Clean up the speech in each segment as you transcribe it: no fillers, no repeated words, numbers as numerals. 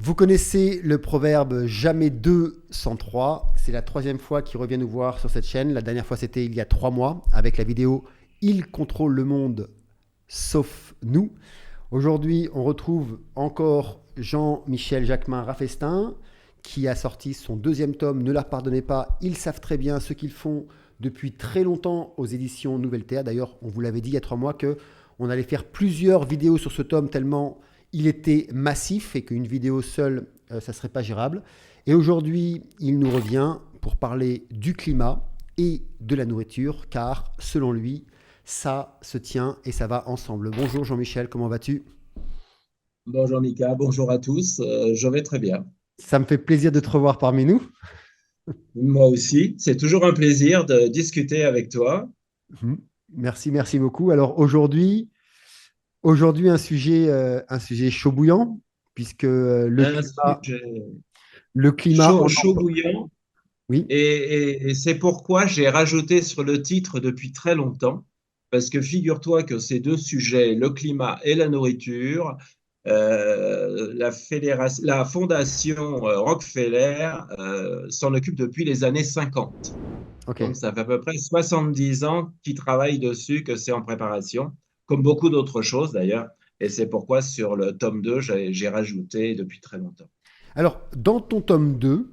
Vous connaissez le proverbe jamais deux sans trois. C'est la troisième fois qu'il revient nous voir sur cette chaîne. La dernière fois, c'était il y a 3 mois avec la vidéo Il contrôle le monde sauf nous. Aujourd'hui, on retrouve encore Jean-Michel Jacquemin Raffestin qui a sorti son deuxième tome Ne leur pardonnez pas, ils savent très bien ce qu'ils font depuis très longtemps aux éditions Nouvelle Théâtre. D'ailleurs, on vous l'avait dit il y a 3 mois qu'on allait faire plusieurs vidéos sur ce tome tellement il était massif et qu'une vidéo seule, ça ne serait pas gérable. Et aujourd'hui, il nous revient pour parler du climat et de la nourriture, car selon lui, ça se tient et ça va ensemble. Bonjour Jean-Michel, comment vas-tu? Bonjour Mika, bonjour à tous, je vais très bien. Ça me fait plaisir de te revoir parmi nous. Moi aussi, c'est toujours un plaisir de discuter avec toi. Mhm. Merci, merci beaucoup. Alors aujourd'hui un sujet chaud bouillant, puisque Un sujet le climat, chaud, chaud bouillant, oui. et c'est pourquoi j'ai rajouté sur le titre depuis très longtemps, parce que figure-toi que ces deux sujets, le climat et la nourriture, la fondation Rockefeller s'en occupe depuis les années 50. Ok. Donc, ça fait à peu près 70 ans qu'ils travaillent dessus, que c'est en préparation, comme beaucoup d'autres choses d'ailleurs. Et c'est pourquoi sur le tome 2, j'ai rajouté depuis très longtemps. Alors, dans ton tome 2,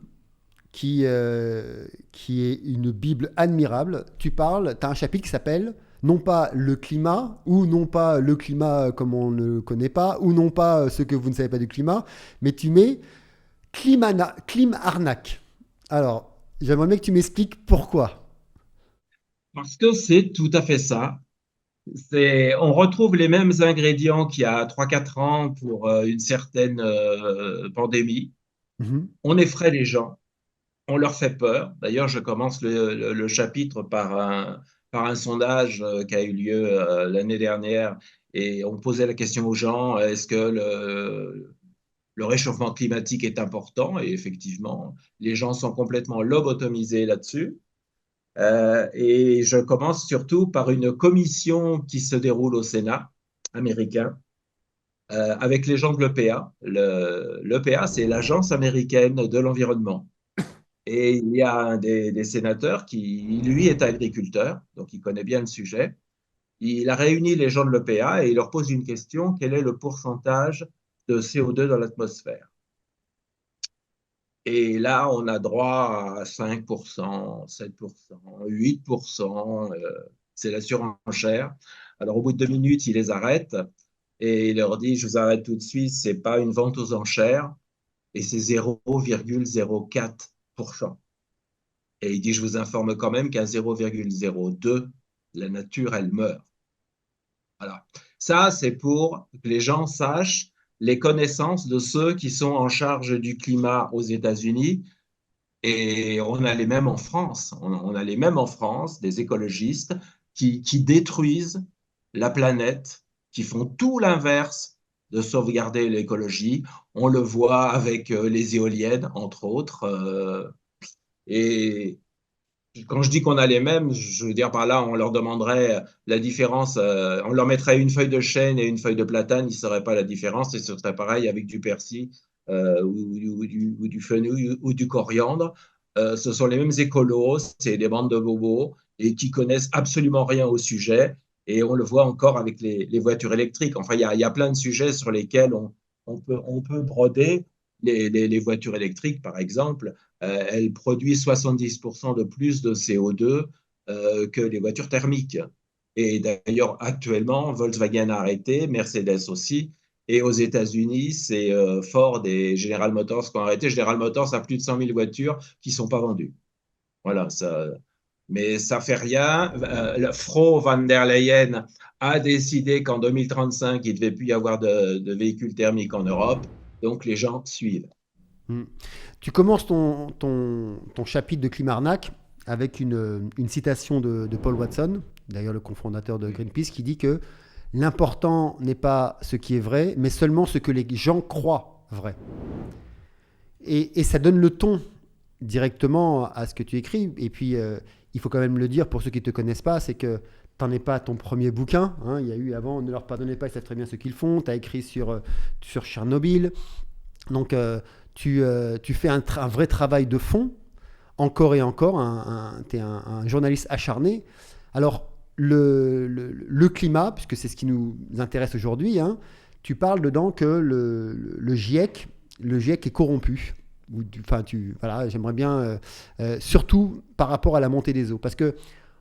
qui est une Bible admirable. Tu as un chapitre qui s'appelle non pas le climat, ou non pas le climat comme on ne le connaît pas, ou non pas ce que vous ne savez pas du climat, mais tu mets clim arnaque. Alors, j'aimerais bien que tu m'expliques pourquoi. Parce que c'est tout à fait ça. On retrouve les mêmes ingrédients qu'il y a 3 4 ans pour une certaine pandémie. Mhm. On effraie les gens, on leur fait peur. D'ailleurs, je commence le chapitre par un sondage qui a eu lieu l'année dernière et on posait la question aux gens, est-ce que le réchauffement climatique est important? Et effectivement, les gens sont complètement lobotomisés là-dessus. Et je commence surtout par une commission qui se déroule au Sénat américain avec les gens de l'EPA. L'EPA, c'est l'Agence américaine de l'environnement. Et il y a un des sénateurs qui, lui, est agriculteur, donc il connaît bien le sujet. Il a réuni les gens de l'EPA et il leur pose une question, quel est le pourcentage de CO2 dans l'atmosphère? Et là, on a droit à 5%, 7%, 8%, c'est la surenchère. Alors, au bout de 2 minutes, il les arrête et il leur dit, je vous arrête tout de suite, c'est pas une vente aux enchères et c'est 0,04%. Et il dit, je vous informe quand même qu'à 0,02, la nature, elle meurt. Voilà. Ça, c'est pour que les gens sachent les connaissances de ceux qui sont en charge du climat aux États-Unis. Et on a les mêmes en France. On a les mêmes en France, des écologistes qui détruisent la planète, qui font tout l'inverse de sauvegarder l'écologie. On le voit avec les éoliennes, entre autres. Et quand je dis qu'on a les mêmes, je veux dire par là, on leur demanderait la différence, on leur mettrait une feuille de chêne et une feuille de platane, ils ne sauraient pas la différence, et ce serait pareil avec du persil ou du fenouil ou du coriandre. Ce sont les mêmes écolos, c'est des bandes de bobos et qui connaissent absolument rien au sujet. Et on le voit encore avec les voitures électriques. Enfin, il y a plein de sujets sur lesquels on peut broder les voitures électriques, par exemple. Elle produit 70% de plus de CO2 que les voitures thermiques. Et d'ailleurs, actuellement, Volkswagen a arrêté, Mercedes aussi. Et aux États-Unis, c'est Ford et General Motors qui ont arrêté. General Motors a plus de 100 000 voitures qui ne sont pas vendues. Voilà, ça, mais ça fait rien. Frau van der Leyen a décidé qu'en 2035, il ne devait plus y avoir de véhicules thermiques en Europe. Donc, les gens suivent. Mm. Tu commences ton chapitre de Climarnac avec une citation de Paul Watson, d'ailleurs le cofondateur de Greenpeace, qui dit que l'important n'est pas ce qui est vrai, mais seulement ce que les gens croient vrai. Et ça donne le ton directement à ce que tu écris. Et puis, il faut quand même le dire pour ceux qui ne te connaissent pas, c'est que tu n'en es pas à ton premier bouquin. Hein. Il y a eu avant Ne leur pardonnez pas, ils savent très bien ce qu'ils font. Tu as écrit sur Tchernobyl. Donc, tu fais un vrai travail de fond, encore et encore. Tu es un journaliste acharné. Alors, le climat, puisque c'est ce qui nous intéresse aujourd'hui, hein, tu parles dedans que le GIEC est corrompu. Enfin, voilà, j'aimerais bien, surtout par rapport à la montée des eaux, parce que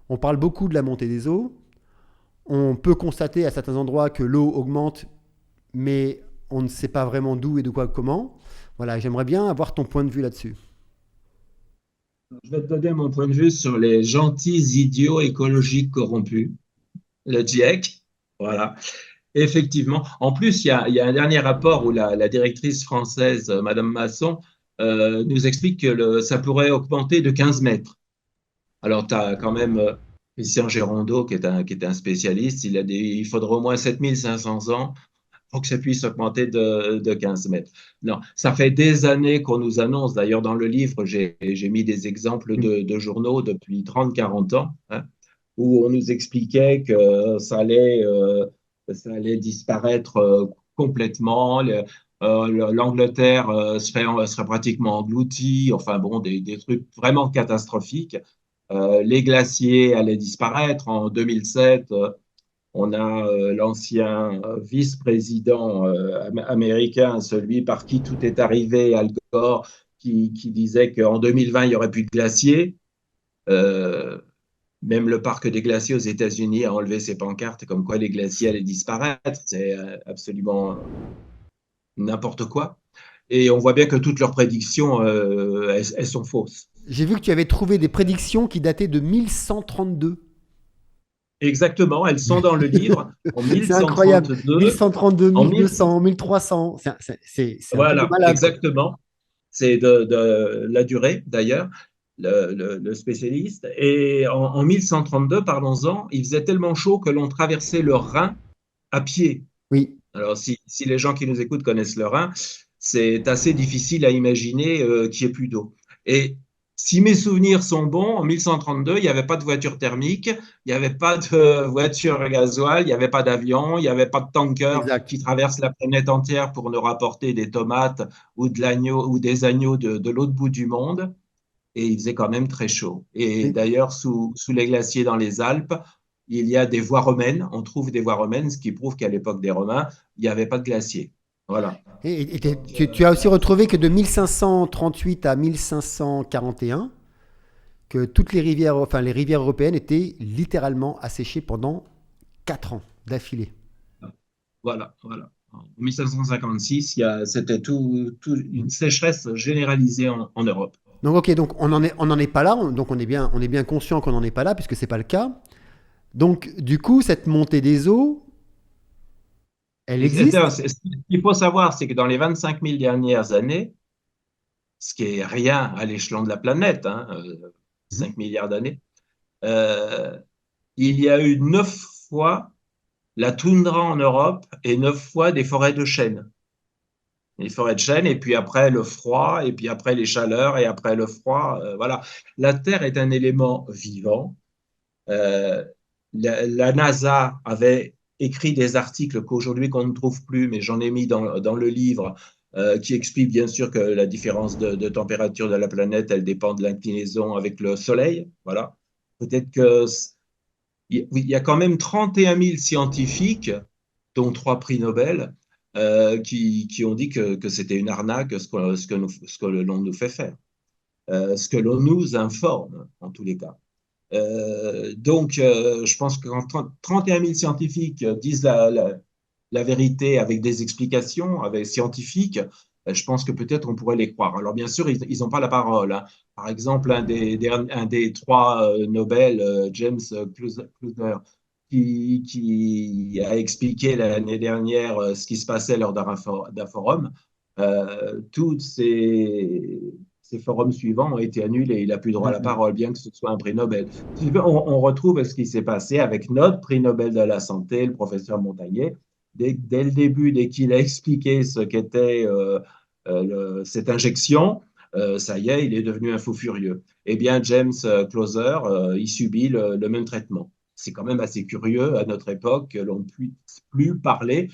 on parle beaucoup de la montée des eaux. On peut constater à certains endroits que l'eau augmente, mais on ne sait pas vraiment d'où et de quoi, comment. Voilà, j'aimerais bien avoir ton point de vue là-dessus. Je vais te donner mon point de vue sur les gentils idiots écologiques corrompus, le GIEC. Voilà. Effectivement. En plus, il y a un dernier rapport où la directrice française, Madame Masson, nous explique que ça pourrait augmenter de 15 mètres. Alors, tu as quand même Christian Gérondeau, qui est un spécialiste. Il faudra au moins 7500 ans pour que ça puisse augmenter de 15 mètres. Non, ça fait des années qu'on nous annonce. D'ailleurs, dans le livre, j'ai mis des exemples de journaux depuis 30-40 ans, hein, où on nous expliquait que ça allait disparaître complètement. L'Angleterre serait pratiquement engloutie. Enfin bon, des trucs vraiment catastrophiques. Les glaciers allaient disparaître. En 2007, on a l'ancien vice-président américain, celui par qui tout est arrivé, Al Gore, qui disait qu'en 2020, il n'y aurait plus de glaciers. Euh, Même le parc des glaciers aux États-Unis a enlevé ses pancartes comme quoi les glaciers allaient disparaître. C'est absolument n'importe quoi. Et on voit bien que toutes leurs prédictions, elles sont fausses. J'ai vu que tu avais trouvé des prédictions qui dataient de 1132. Exactement, elles sont dans le livre en C'est incroyable. 1132. 1132, En 1000, 1200, 1300. C'est un truc de voilà, malade, quoi. exactement. C'est de la durée, d'ailleurs, le spécialiste. Et en 1132, parlons-en, il faisait tellement chaud que l'on traversait le Rhin à pied. Oui. Alors, si les gens qui nous écoutent connaissent le Rhin, c'est assez difficile à imaginer qu'il n'y ait plus d'eau. Et si mes souvenirs sont bons, en 1132, il n'y avait pas de voiture thermique, il n'y avait pas de voiture à gasoil, il n'y avait pas d'avion, il n'y avait pas de tanker Exact. qui traverse la planète entière pour nous rapporter des tomates ou de l'agneau ou des agneaux de l'autre bout du monde. Et il faisait quand même très chaud. Et Et, d'ailleurs, sous les glaciers dans les Alpes, il y a des voies romaines. On trouve des voies romaines, ce qui prouve qu'à l'époque des Romains, il n'y avait pas de glaciers. Voilà. Donc, tu as aussi retrouvé que de 1538 à 1541, que toutes les rivières, enfin les rivières européennes étaient littéralement asséchées pendant 4 ans d'affilée. voilà, voilà. En 1556, c'était une sécheresse généralisée en Europe. Donc ok, donc on en est pas là, donc on est bien conscient qu'on n'en est pas là puisque c'est pas le cas. Donc du coup, cette montée des eaux, elle Et existe. ce qu'il faut savoir, c'est que dans les 25 000 dernières années, ce qui est rien à l'échelon de la planète, hein, Mhm. 5 milliards d'années, euh, il y a eu 9 fois la toundra en Europe et 9 fois des forêts de chênes. Les forêts de chênes, et puis après le froid, et puis après les chaleurs, et après le froid. Voilà. La Terre est un élément vivant. Euh, la NASA avait écrit des articles qu'aujourd'hui qu'on ne trouve plus, mais j'en ai mis dans le livre, qui explique bien sûr que la différence de température de la planète, elle dépend de l'inclinaison avec le Soleil. Voilà. Peut-être que il y a quand même 31 000 scientifiques, dont 3 prix Nobel, qui ont dit que c'était une arnaque ce que l'on nous fait faire, ce que l'on nous informe, en tous les cas. Donc, je pense que quand 31 000 scientifiques disent la vérité avec des explications avec scientifiques, je pense que peut-être on pourrait les croire. Alors, bien sûr, ils n'ont pas la parole, hein. Par exemple, un des 3 Nobel, James Closer, qui a expliqué l'année dernière ce qui se passait lors d'un forum, toutes ces forums suivants ont été annulés. Il n'a plus droit à la D'accord. parole, bien que ce soit un prix Nobel. On retrouve ce qui s'est passé avec notre prix Nobel de la santé, le professeur Montagnier. Dès le début, dès qu'il a expliqué ce qu'était cette injection, ça y est, il est devenu un fou furieux. Eh bien, James Closer, il subit le même traitement. C'est quand même assez curieux à notre époque que l'on puisse plus parler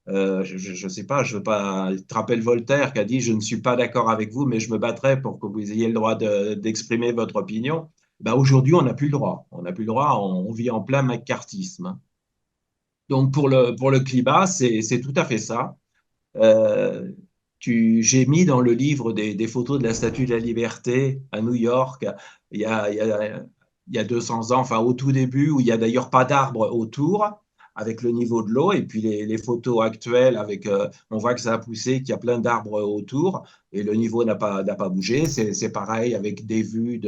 Je sais pas, je veux pas. Tu te rappelles Voltaire qui a dit, je ne suis pas d'accord avec vous, mais je me battrai pour que vous ayez le droit d'exprimer votre opinion. Ben, aujourd'hui, on n'a plus le droit. On n'a plus le droit. On vit en plein macartisme. Donc pour le climat, c'est tout à fait ça. Euh, j'ai mis dans le livre des photos de la Statue de la Liberté à New York il y a, il y a, il y a 200 ans, enfin au tout début, où il n'y a d'ailleurs pas d'arbres autour, avec le niveau de l'eau, et puis les photos actuelles, on voit que ça a poussé, qu'il y a plein d'arbres autour, et le niveau n'a pas bougé. C'est pareil avec des vues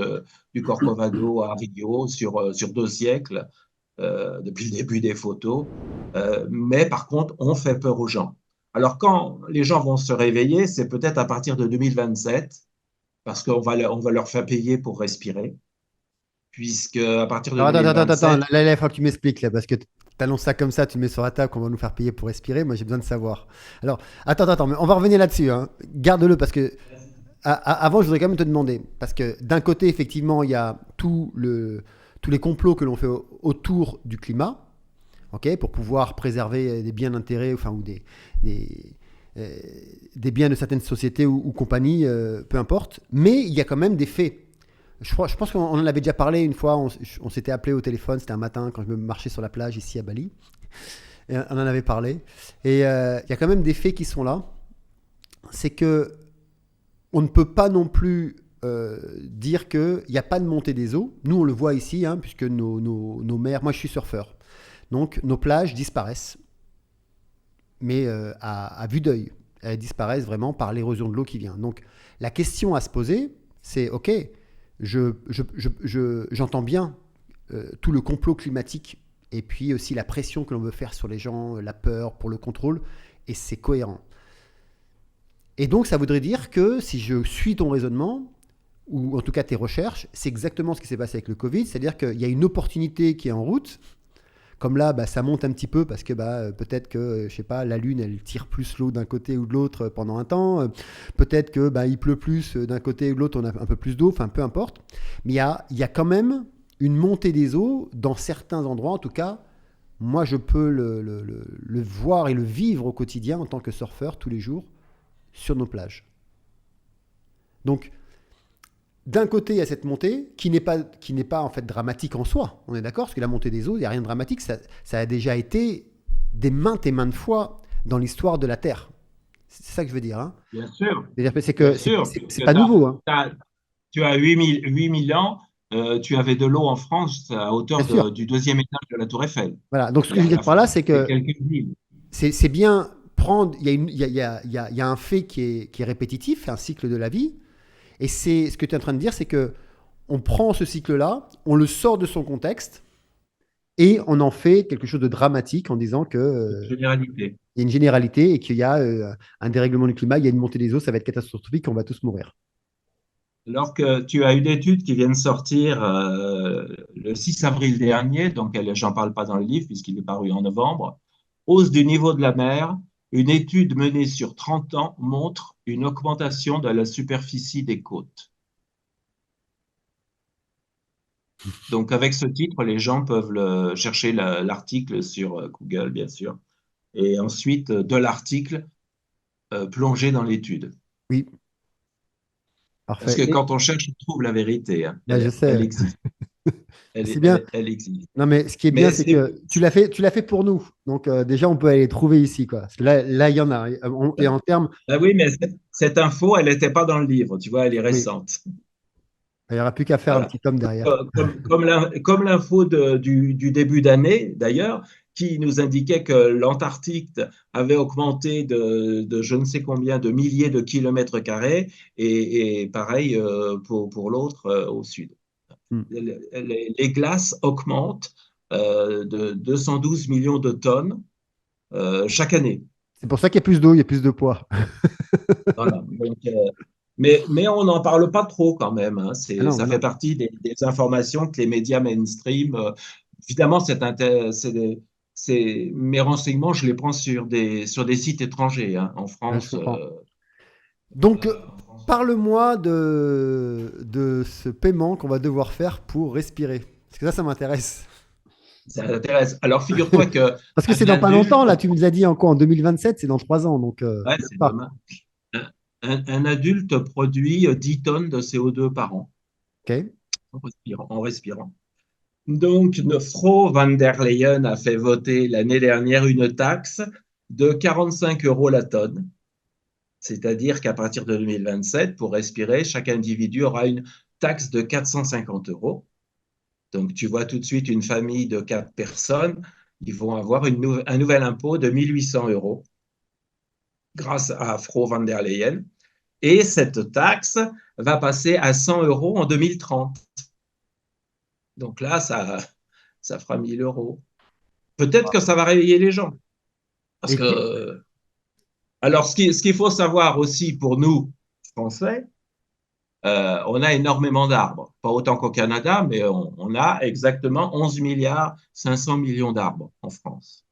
du Corcovado à Rio sur 2 siècles, depuis le début des photos. Mais par contre, on fait peur aux gens. Alors, quand les gens vont se réveiller, c'est peut-être à partir de 2027, parce qu'on va leur faire payer pour respirer, puisque à partir de Alors, attends, 2027, là, il faut que tu m'expliques, là, parce que tu annonces ça comme ça, tu le mets sur la table qu'on va nous faire payer pour respirer. Moi, j'ai besoin de savoir. Alors, attends, mais on va revenir là-dessus, hein. Garde-le, parce que avant, je voudrais quand même te demander, parce que d'un côté, effectivement, il y a tous les complots que l'on fait autour du climat, ok, pour pouvoir préserver des biens d'intérêt, enfin, ou des, euh, des biens de certaines sociétés ou compagnies, peu importe. Mais il y a quand même des faits. Je pense qu'on en avait déjà parlé une fois, on s'était appelé au téléphone, c'était un matin quand je me marchais sur la plage ici à Bali. Et on en avait parlé. Et il y a quand même des faits qui sont là. C'est que on ne peut pas non plus dire qu'il n'y a pas de montée des eaux. Nous, on le voit ici, hein, puisque nos mers, moi je suis surfeur, donc nos plages disparaissent, mais à vue d'œil. Elles disparaissent vraiment par l'érosion de l'eau qui vient. Donc la question à se poser, c'est ok, j'entends bien tout le complot climatique et puis aussi la pression que l'on veut faire sur les gens, la peur pour le contrôle, et c'est cohérent. Et donc ça voudrait dire que si je suis ton raisonnement, ou en tout cas tes recherches, c'est exactement ce qui s'est passé avec le Covid, c'est-à-dire qu'il y a une opportunité qui est en route. Comme là, bah, ça monte un petit peu parce que peut-être que, je sais pas, la Lune, elle tire plus l'eau d'un côté ou de l'autre pendant un temps. Peut-être que il pleut plus d'un côté ou de l'autre, on a un peu plus d'eau. Enfin, peu importe. Mais il y a quand même une montée des eaux dans certains endroits. En tout cas, moi, je peux le voir et le vivre au quotidien en tant que surfeur tous les jours sur nos plages. Donc, d'un côté, il y a cette montée qui n'est pas en fait dramatique en soi. On est d'accord, parce que la montée des eaux, il n'y a rien de dramatique. Ça a déjà été des maintes et maintes fois dans l'histoire de la Terre. C'est ça que je veux dire, hein. bien sûr, C'est-à-dire que c'est bien que sûr, c'est puisque pas nouveau, hein. tu as 8 000 ans, tu avais de l'eau en France à hauteur Bien sûr. du deuxième étage de la Tour Eiffel. Voilà. Donc ce que je veux dire La par là, France, c'est c'est que quelques villes. c'est bien prendre. Il y a un fait qui est répétitif, un cycle de la vie. Et c'est ce que tu es en train de dire, c'est que on prend ce cycle-là, on le sort de son contexte et on en fait quelque chose de dramatique en disant que Généralité. il y a une généralité et qu'il y a un dérèglement du climat, il y a une montée des eaux, ça va être catastrophique, on va tous mourir. Alors que tu as une étude qui vient de sortir le 6 avril dernier, donc j'en parle pas dans le livre puisqu'il est paru en novembre, hausse du niveau de la mer. Une étude menée sur 30 ans montre une augmentation de la superficie des côtes. Donc avec ce titre, les gens peuvent chercher l'article sur Google, bien sûr, et ensuite de l'article plonger dans l'étude. Oui, Parce parfait. que quand on cherche, on trouve la vérité, hein. Je Elle sais. existe. C'est bien. Elle existe. Non, mais ce qui est bien, Mais c'est que tu l'as fait pour nous. Donc déjà, on peut aller les trouver ici, quoi. Parce que là, il y en a. Et en termes, ah oui, mais cette info, elle n'était pas dans le livre, tu vois, elle est oui, récente. il n'y aura plus qu'à faire un Voilà. petit tome derrière. Comme l'info du début d'année, d'ailleurs, qui nous indiquait que l'Antarctique avait augmenté de je ne sais combien de milliers de kilomètres carrés, et pareil pour l'autre au sud. Hmm. Les glaces augmentent de 212 millions de tonnes chaque année. C'est pour ça qu'il y a plus d'eau, il y a plus de poids. Voilà. Donc, mais on n'en parle pas trop quand même, hein. Ah non, Ça fait non. partie des informations que les médias mainstream. Évidemment, mes renseignements, je les prends sur des sites étrangers, hein. En Ouais, je France, comprends. Donc, parle-moi de ce paiement qu'on va devoir faire pour respirer. Parce que ça m'intéresse. Ça intéresse. Alors, figure-toi qu'un Parce que c'est dans pas longtemps, adulte, là, tu nous as dit en quoi? En 2027, c'est dans 3 ans, donc ouais, même c'est pas. dommage. Un adulte produit 10 tonnes de CO2 par an OK. en respirant. Donc, Frau van der Leyen a fait voter l'année dernière une taxe de 45 euros la tonne. C'est-à-dire qu'à partir de 2027, pour respirer, chaque individu aura une taxe de 450 euros. Donc, tu vois tout de suite une famille de 4 personnes, ils vont avoir un nouvel impôt de 1800 euros grâce à Frau van der Leyen. Et cette taxe va passer à 100 euros en 2030. Donc là, ça fera 1000 euros. Peut-être que ça va réveiller les gens. Parce Et puis, que, alors, ce qu'il faut savoir aussi pour nous, Français, on a énormément d'arbres. Pas autant qu'au Canada, mais on a exactement 11 milliards 500 millions d'arbres en France.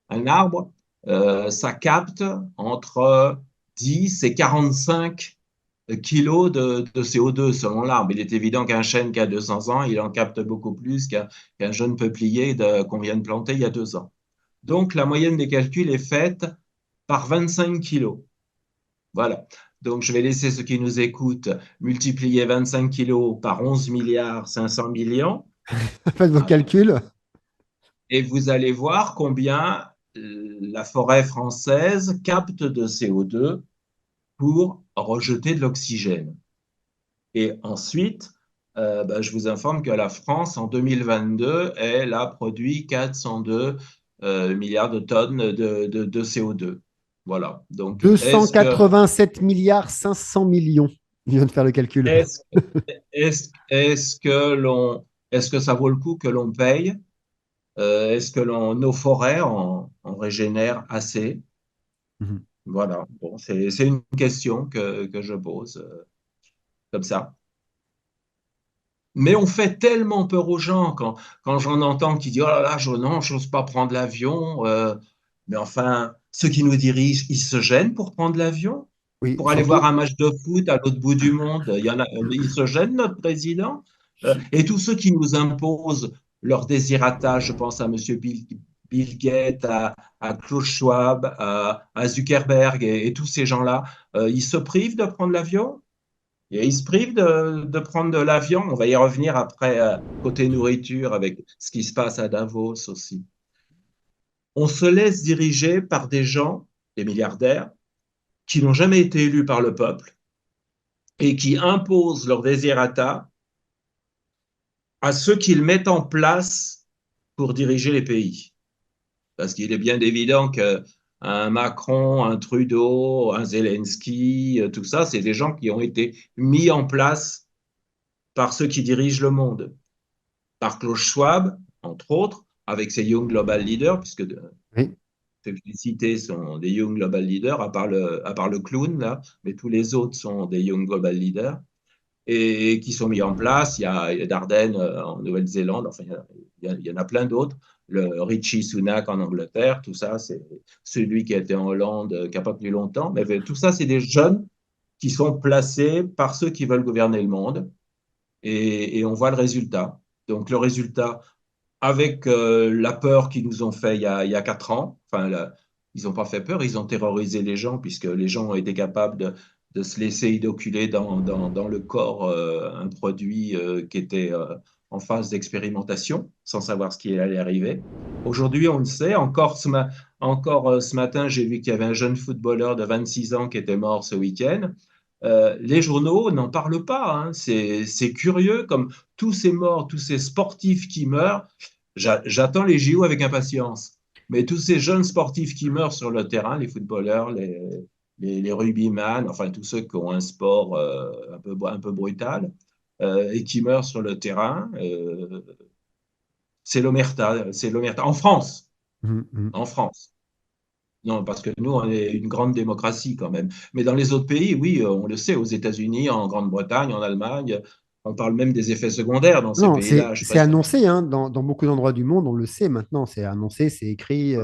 Un arbre, ça capte entre 10 et 45 kilos de CO2 selon l'arbre. Il est évident qu'un chêne qui a 200 ans, il en capte beaucoup plus qu'un jeune peuplier qu'on vient de planter il y a 2 ans. Donc, la moyenne des calculs est faite par 25 kilos. Voilà. Donc, je vais laisser ceux qui nous écoutent multiplier 25 kilos par 11 milliards 500 millions. faites vos calculs. Et vous allez voir combien la forêt française capte de CO2 pour rejeter de l'oxygène. Et ensuite, je vous informe que la France, en 2022, elle a produit 402 milliards de tonnes de CO2. Voilà. Donc, 287 milliards 500 millions. Je viens de faire le calcul. est-ce, est-ce que ça vaut le coup que l'on paye? Est-ce que nos forêts en régénèrent assez? Mhm. Voilà. Bon, c'est une question que je pose comme ça. Mais on fait tellement peur aux gens quand j'en entends qui disent, oh là là, non, j'ose pas prendre l'avion. Mais enfin, ceux qui nous dirigent, ils se gênent pour prendre l'avion, Oui, pour aller voir surtout. un match de foot à l'autre bout du monde. Il y en a, ils se gênent, notre président. Et tous ceux qui nous imposent leur désirata, je pense à Monsieur Bill Gates, à Klaus Schwab, à Zuckerberg et tous ces gens-là, ils se privent de prendre l'avion. Et ils se privent de prendre de l'avion. On va y revenir après, côté nourriture, avec ce qui se passe à Davos aussi. On se laisse diriger par des gens, des milliardaires, qui n'ont jamais été élus par le peuple et qui imposent leur désirata à ceux qu'ils mettent en place pour diriger les pays. Parce qu'il est bien évident qu'un Macron, un Trudeau, un Zelensky, tout ça, c'est des gens qui ont été mis en place par ceux qui dirigent le monde. Par Klaus Schwab, entre autres, avec ses Young Global Leaders, puisque Oui. ces publicités sont des Young Global Leaders, à part le clown, là, mais tous les autres sont des Young Global Leaders, et qui sont mis en place. Il y a Dardenne en Nouvelle-Zélande, enfin, il y en a plein d'autres. Le Richie Sunak en Angleterre, tout ça, c'est celui qui a été en Hollande, qui n'a pas plus longtemps. Mais tout ça, c'est des jeunes qui sont placés par ceux qui veulent gouverner le monde. Et on voit le résultat. Donc, le résultat, avec la peur qu'ils nous ont fait il y a 4 ans. Enfin, ils n'ont pas fait peur, ils ont terrorisé les gens, puisque les gens ont été capables de se laisser inoculer dans le corps un produit qui était en phase d'expérimentation, sans savoir ce qui allait arriver. Aujourd'hui, on le sait. Encore ce matin, j'ai vu qu'il y avait un jeune footballeur de 26 ans qui était mort ce week-end. Les journaux n'en parlent pas, hein. C'est curieux, comme tous ces morts, tous ces sportifs qui meurent. J'attends les JO avec impatience. Mais tous ces jeunes sportifs qui meurent sur le terrain, les footballeurs, les rugbyman, enfin tous ceux qui ont un sport un peu brutal, et qui meurent sur le terrain, c'est l'omerta, c'est l'omerta. En France, Mhm, mhm. en France. Non, parce que nous, on est une grande démocratie quand même. Mais dans les autres pays, oui, on le sait, aux États-Unis, en Grande-Bretagne, en Allemagne, on parle même des effets secondaires dans ces Non, pays-là. Je sais c'est pas si annoncé hein, dans beaucoup d'endroits du monde, on le sait maintenant, c'est annoncé, c'est écrit,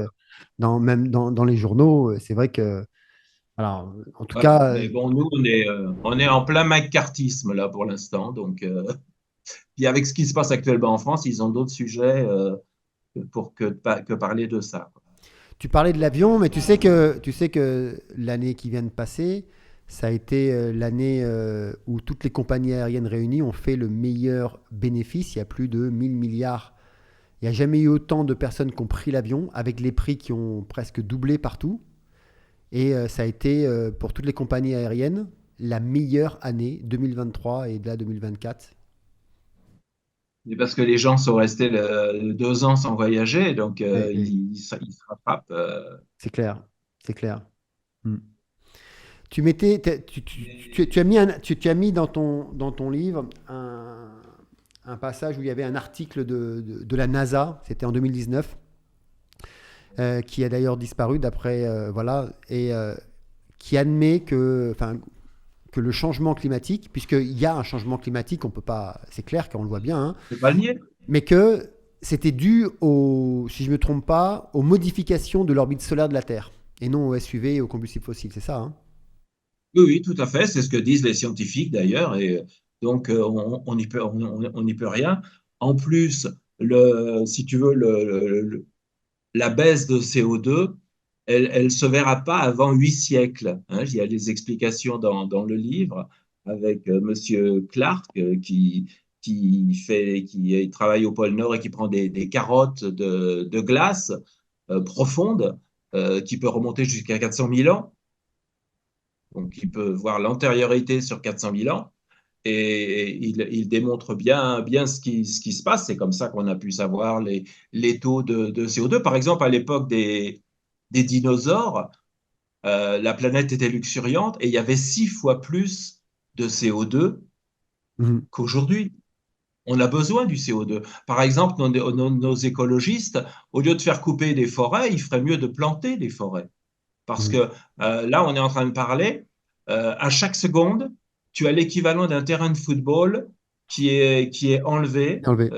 même dans les journaux. C'est vrai que, alors, en tout voilà. cas, Mais bon, nous, on est en plein McCarthyisme là pour l'instant. Donc, puis avec ce qui se passe actuellement en France, ils ont d'autres sujets. que parler de ça. Tu parlais de l'avion, mais tu sais que l'année qui vient de passer, ça a été l'année où toutes les compagnies aériennes réunies ont fait le meilleur bénéfice. Il y a plus de 1000 milliards. Il n'y a jamais eu autant de personnes qui ont pris l'avion, avec les prix qui ont presque doublé partout. Et ça a été, pour toutes les compagnies aériennes, la meilleure année 2023 et de la 2024. Et parce que les gens sont restés 2 ans sans voyager, donc Et- et ils se rattrapent. c'est clair, c'est clair. Hmm. Tu mettais, tu as mis, tu as mis dans ton livre un passage où il y avait un article de la NASA, c'était en 2019, qui a d'ailleurs disparu d'après, voilà, et qui admet que le changement climatique, puisqu'il y a un changement climatique, on peut pas, c'est clair qu'on le voit bien, hein, C'est pas le nier. mais que c'était dû si je me trompe pas, aux modifications de l'orbite solaire de la Terre, et non aux SUV et aux combustibles fossiles, c'est ça, hein? Oui, oui, tout à fait. C'est ce que disent les scientifiques d'ailleurs. Et donc, on n'y peut, on n'y peut rien. En plus, si tu veux, la baisse de CO2, elle se verra pas avant 8 siècles, hein. Il y a des explications dans le livre avec Monsieur Clark qui travaille au pôle Nord et qui prend des carottes de glace profonde qui peut remonter jusqu'à 400 000 ans. Donc, il peut voir l'antériorité sur 400 000 ans et il démontre bien ce qui se passe. C'est comme ça qu'on a pu savoir les taux de CO2. Par exemple, à l'époque des dinosaures, la planète était luxuriante et il y avait 6 fois plus de CO2 Mhm. qu'aujourd'hui. On a besoin du CO2. Par exemple, nos écologistes, au lieu de faire couper des forêts, il ferait mieux de planter des forêts. Parce Mhm. que là, on est en train de parler, à chaque seconde, tu as l'équivalent d'un terrain de football qui est enlevé, Enlevé.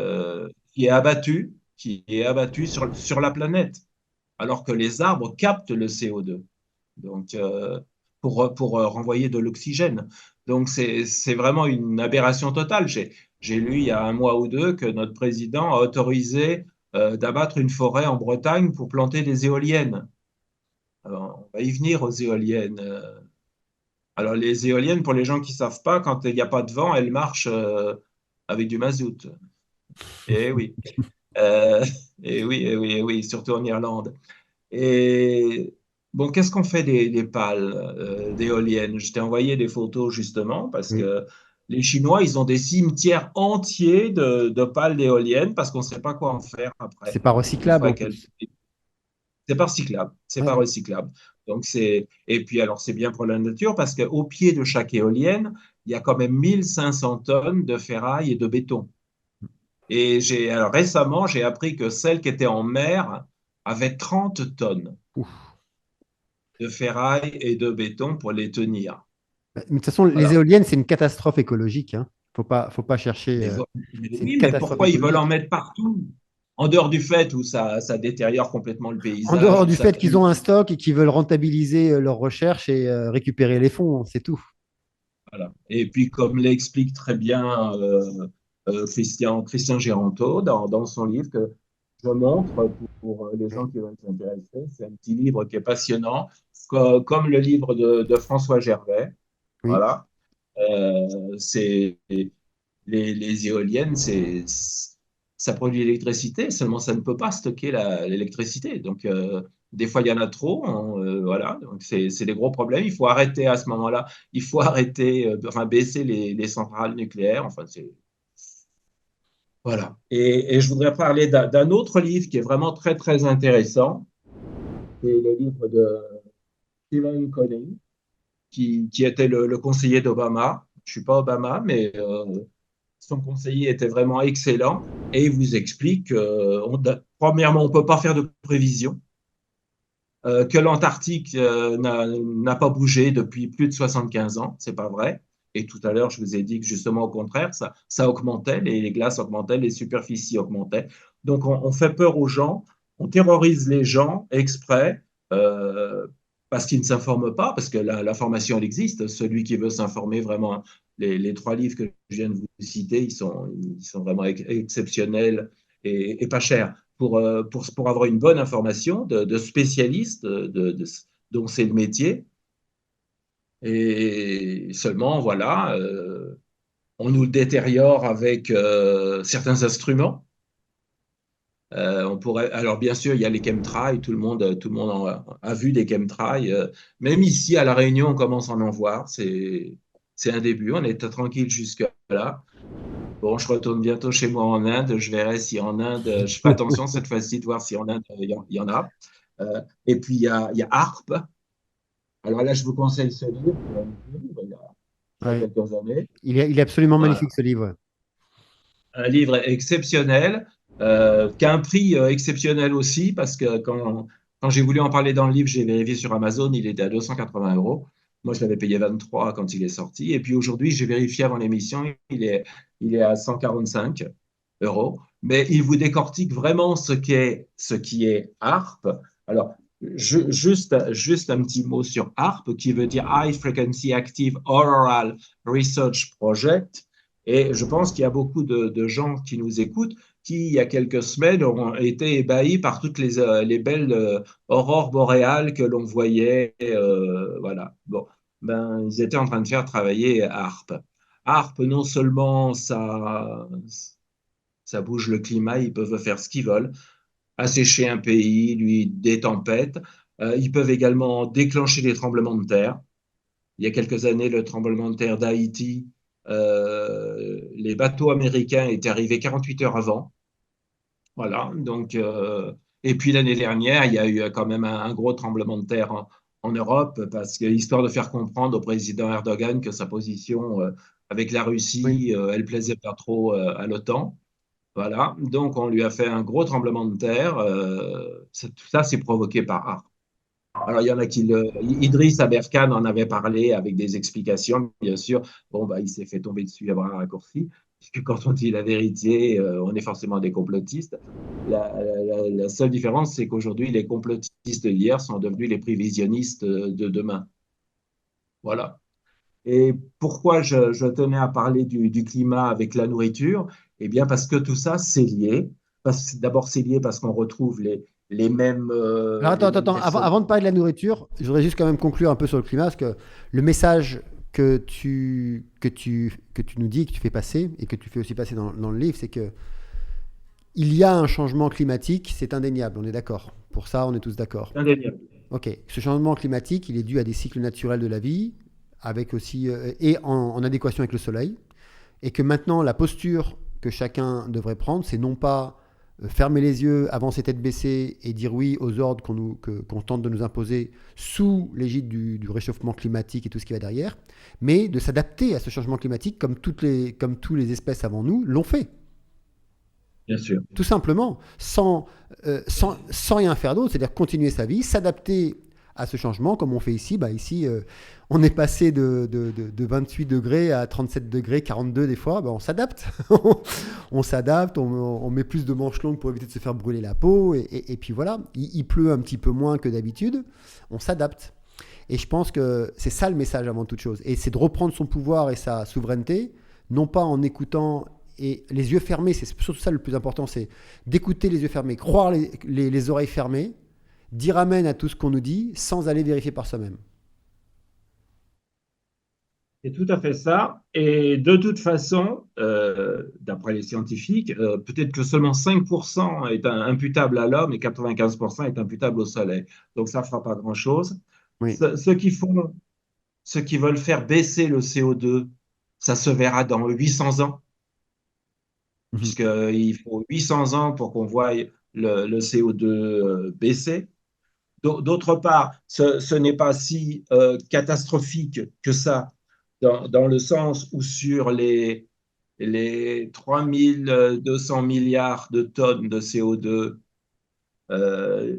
qui est abattu sur la planète, alors que les arbres captent le CO2 donc, pour renvoyer de l'oxygène. Donc, c'est vraiment une aberration totale. J'ai lu il y a un mois ou deux que notre président a autorisé d'abattre une forêt en Bretagne pour planter des éoliennes. Alors, on va y venir aux éoliennes. Alors, les éoliennes, pour les gens qui ne savent pas, quand il n'y a pas de vent, elles marchent avec du mazout. Eh oui. Euh, et oui, et oui, et oui, surtout en Irlande. Et bon, qu'est-ce qu'on fait des pales d'éoliennes? Je t'ai envoyé des photos justement parce Oui. que les Chinois, ils ont des cimetières entiers de pales d'éoliennes parce qu'on ne sait pas quoi en faire C'est après, pas une recyclable fois en qu'elles plus. c'est pas recyclable, c'est pas Ouais. recyclable. Donc et puis alors c'est bien pour la nature parce qu'au pied de chaque éolienne, il y a quand même 1500 tonnes de ferraille et de béton. Et alors récemment, j'ai appris que celle qui était en mer avait 30 tonnes Ouf. de ferraille et de béton pour les tenir. Mais de toute façon, les Voilà. éoliennes, c'est une catastrophe écologique, hein. Faut pas chercher. Mais C'est une oui, mais catastrophe pourquoi ils veulent en écologique. mettre partout? En dehors du fait où ça détériore complètement le En paysage, dehors où du ça fait qu'ils ont tue. un stock et qu'ils veulent rentabiliser leurs recherches et récupérer les fonds, c'est tout. Voilà. Et puis, comme l'explique très bien Christian Géranteau dans son livre que je montre pour les gens Oui. qui veulent s'intéresser, c'est un petit livre qui est passionnant, comme le livre de François Gervais. Oui. Voilà. C'est les éoliennes, ça produit l'électricité, seulement ça ne peut pas stocker l'électricité. Donc, des fois, il y en a trop, hein, voilà. Donc, c'est des gros problèmes. Il faut arrêter à ce moment-là. Il faut arrêter, enfin, baisser les centrales nucléaires. Enfin, voilà. Et je voudrais parler d'un autre livre qui est vraiment très, très intéressant. C'est le livre de Stephen Conning, qui était le conseiller d'Obama. Je ne suis pas Obama, mais son conseiller était vraiment excellent et il vous explique premièrement, on ne peut pas faire de prévision, que l'Antarctique n'a pas bougé depuis plus de 75 ans, c'est pas vrai. Et tout à l'heure, je vous ai dit que justement, au contraire, ça augmentait, les glaces augmentaient, les superficies augmentaient. Donc, on fait peur aux gens, on terrorise les gens exprès euh, parce qu'ils ne s'informent pas, parce que l'information, elle existe. Celui qui veut s'informer vraiment, les 3 livres que je viens de vous citer, ils sont vraiment exceptionnels et pas chers. pour avoir une bonne information de spécialistes dont c'est le métier. Et seulement, voilà, on nous le détériore avec certains instruments. Alors bien sûr, il y a les chemtrails, tout le monde a vu des chemtrails. Même ici, à La Réunion, on commence à en voir. C'est un début, on est tranquille jusque-là. Bon, je retourne bientôt chez moi en Inde. Je verrai si en Inde, je fais attention cette fois-ci de voir si en Inde, il y en a. Et puis, il y a ARP. Alors là, je vous conseille ce livre, il y a Ouais. quelques années. Il est absolument Voilà. magnifique ce livre. Un livre exceptionnel, qui a un prix exceptionnel aussi, parce que quand j'ai voulu en parler dans le livre, j'ai vérifié sur Amazon, il était à 280 euros. Moi, je l'avais payé 23 quand il est sorti. Et puis aujourd'hui, j'ai vérifié avant l'émission, il est à 145 euros. Mais il vous décortique vraiment ce qui est ARP. Alors, juste un petit mot sur ARP, qui veut dire High Frequency Active Auroral Research Project. Et je pense qu'il y a beaucoup de gens qui nous écoutent qui, il y a quelques semaines, ont été ébahis par toutes les belles aurores boréales que l'on voyait. Voilà. Bon, ben, ils étaient en train de faire travailler ARP. ARP, non seulement ça bouge le climat, ils peuvent faire ce qu'ils veulent, assécher un pays, lui, des tempêtes. Ils peuvent également déclencher des tremblements de terre. Il y a quelques années, le tremblement de terre d'Haïti, les bateaux américains étaient arrivés 48 heures avant. Voilà. Donc, et puis l'année dernière, il y a eu quand même un gros tremblement de terre en Europe, parce que, histoire de faire comprendre au président Erdogan que sa position avec la Oui. Russie, elle plaisait pas trop à l'OTAN. Voilà. Donc, on lui a fait un gros tremblement de terre. Tout ça, c'est provoqué par ARP. Alors, il y en a qui Idriss Aberkan en avait parlé avec des explications, bien sûr. Bon, bah, il s'est fait tomber dessus à bras raccourcis, puisque quand on dit la vérité, on est forcément des complotistes. La seule différence, c'est qu'aujourd'hui, les complotistes d'hier sont devenus les prévisionnistes de demain. Voilà. Et pourquoi je tenais à parler du climat avec la nourriture? Eh bien, parce que tout ça, c'est lié. D'abord, c'est lié parce qu'on retrouve Alors les attends, mêmes personnes. avant de parler de la nourriture, je voudrais juste quand même conclure un peu sur le climat, parce que le message que tu nous dis, que tu fais passer, et que tu fais aussi passer dans le livre, c'est que il y a un changement climatique, c'est indéniable, on est d'accord. Pour ça, on est tous d'accord. Indéniable. Ok, ce changement climatique, il est dû à des cycles naturels de la vie, avec aussi, et en adéquation avec le soleil, et que maintenant, la posture que chacun devrait prendre, c'est non pas fermer les yeux, avancer tête baissée et dire oui aux ordres qu'on tente de nous imposer sous l'égide du réchauffement climatique et tout ce qui va derrière, mais de s'adapter à ce changement climatique comme tous les espèces avant nous l'ont fait. Bien sûr. Tout simplement, sans rien faire d'autre, c'est-à-dire continuer sa vie, s'adapter à ce changement, comme on fait ici. Bah ici, on est passé de 28 degrés à 37 degrés, 42 des fois. Bah on s'adapte. On s'adapte, on met plus de manches longues pour éviter de se faire brûler la peau. Et puis voilà, il pleut un petit peu moins que d'habitude. On s'adapte. Et je pense que c'est ça le message avant toute chose. Et c'est de reprendre son pouvoir et sa souveraineté, non pas en écoutant et les yeux fermés, c'est surtout ça le plus important, c'est d'écouter les yeux fermés, croire les oreilles fermées, dire amen à tout ce qu'on nous dit sans aller vérifier par soi-même. C'est tout à fait ça. Et de toute façon, d'après les scientifiques, peut-être que seulement 5% est imputable à l'homme et 95% est imputable au soleil. Donc ça ne fera pas grand-chose. Oui. Ceux qui veulent faire baisser le CO2, ça se verra dans 800 ans, Mhm. puisqu'il faut 800 ans pour qu'on voie le CO2 baisser. D'autre part, ce n'est pas si catastrophique que ça, dans le sens où sur les 3200 milliards de tonnes de CO2,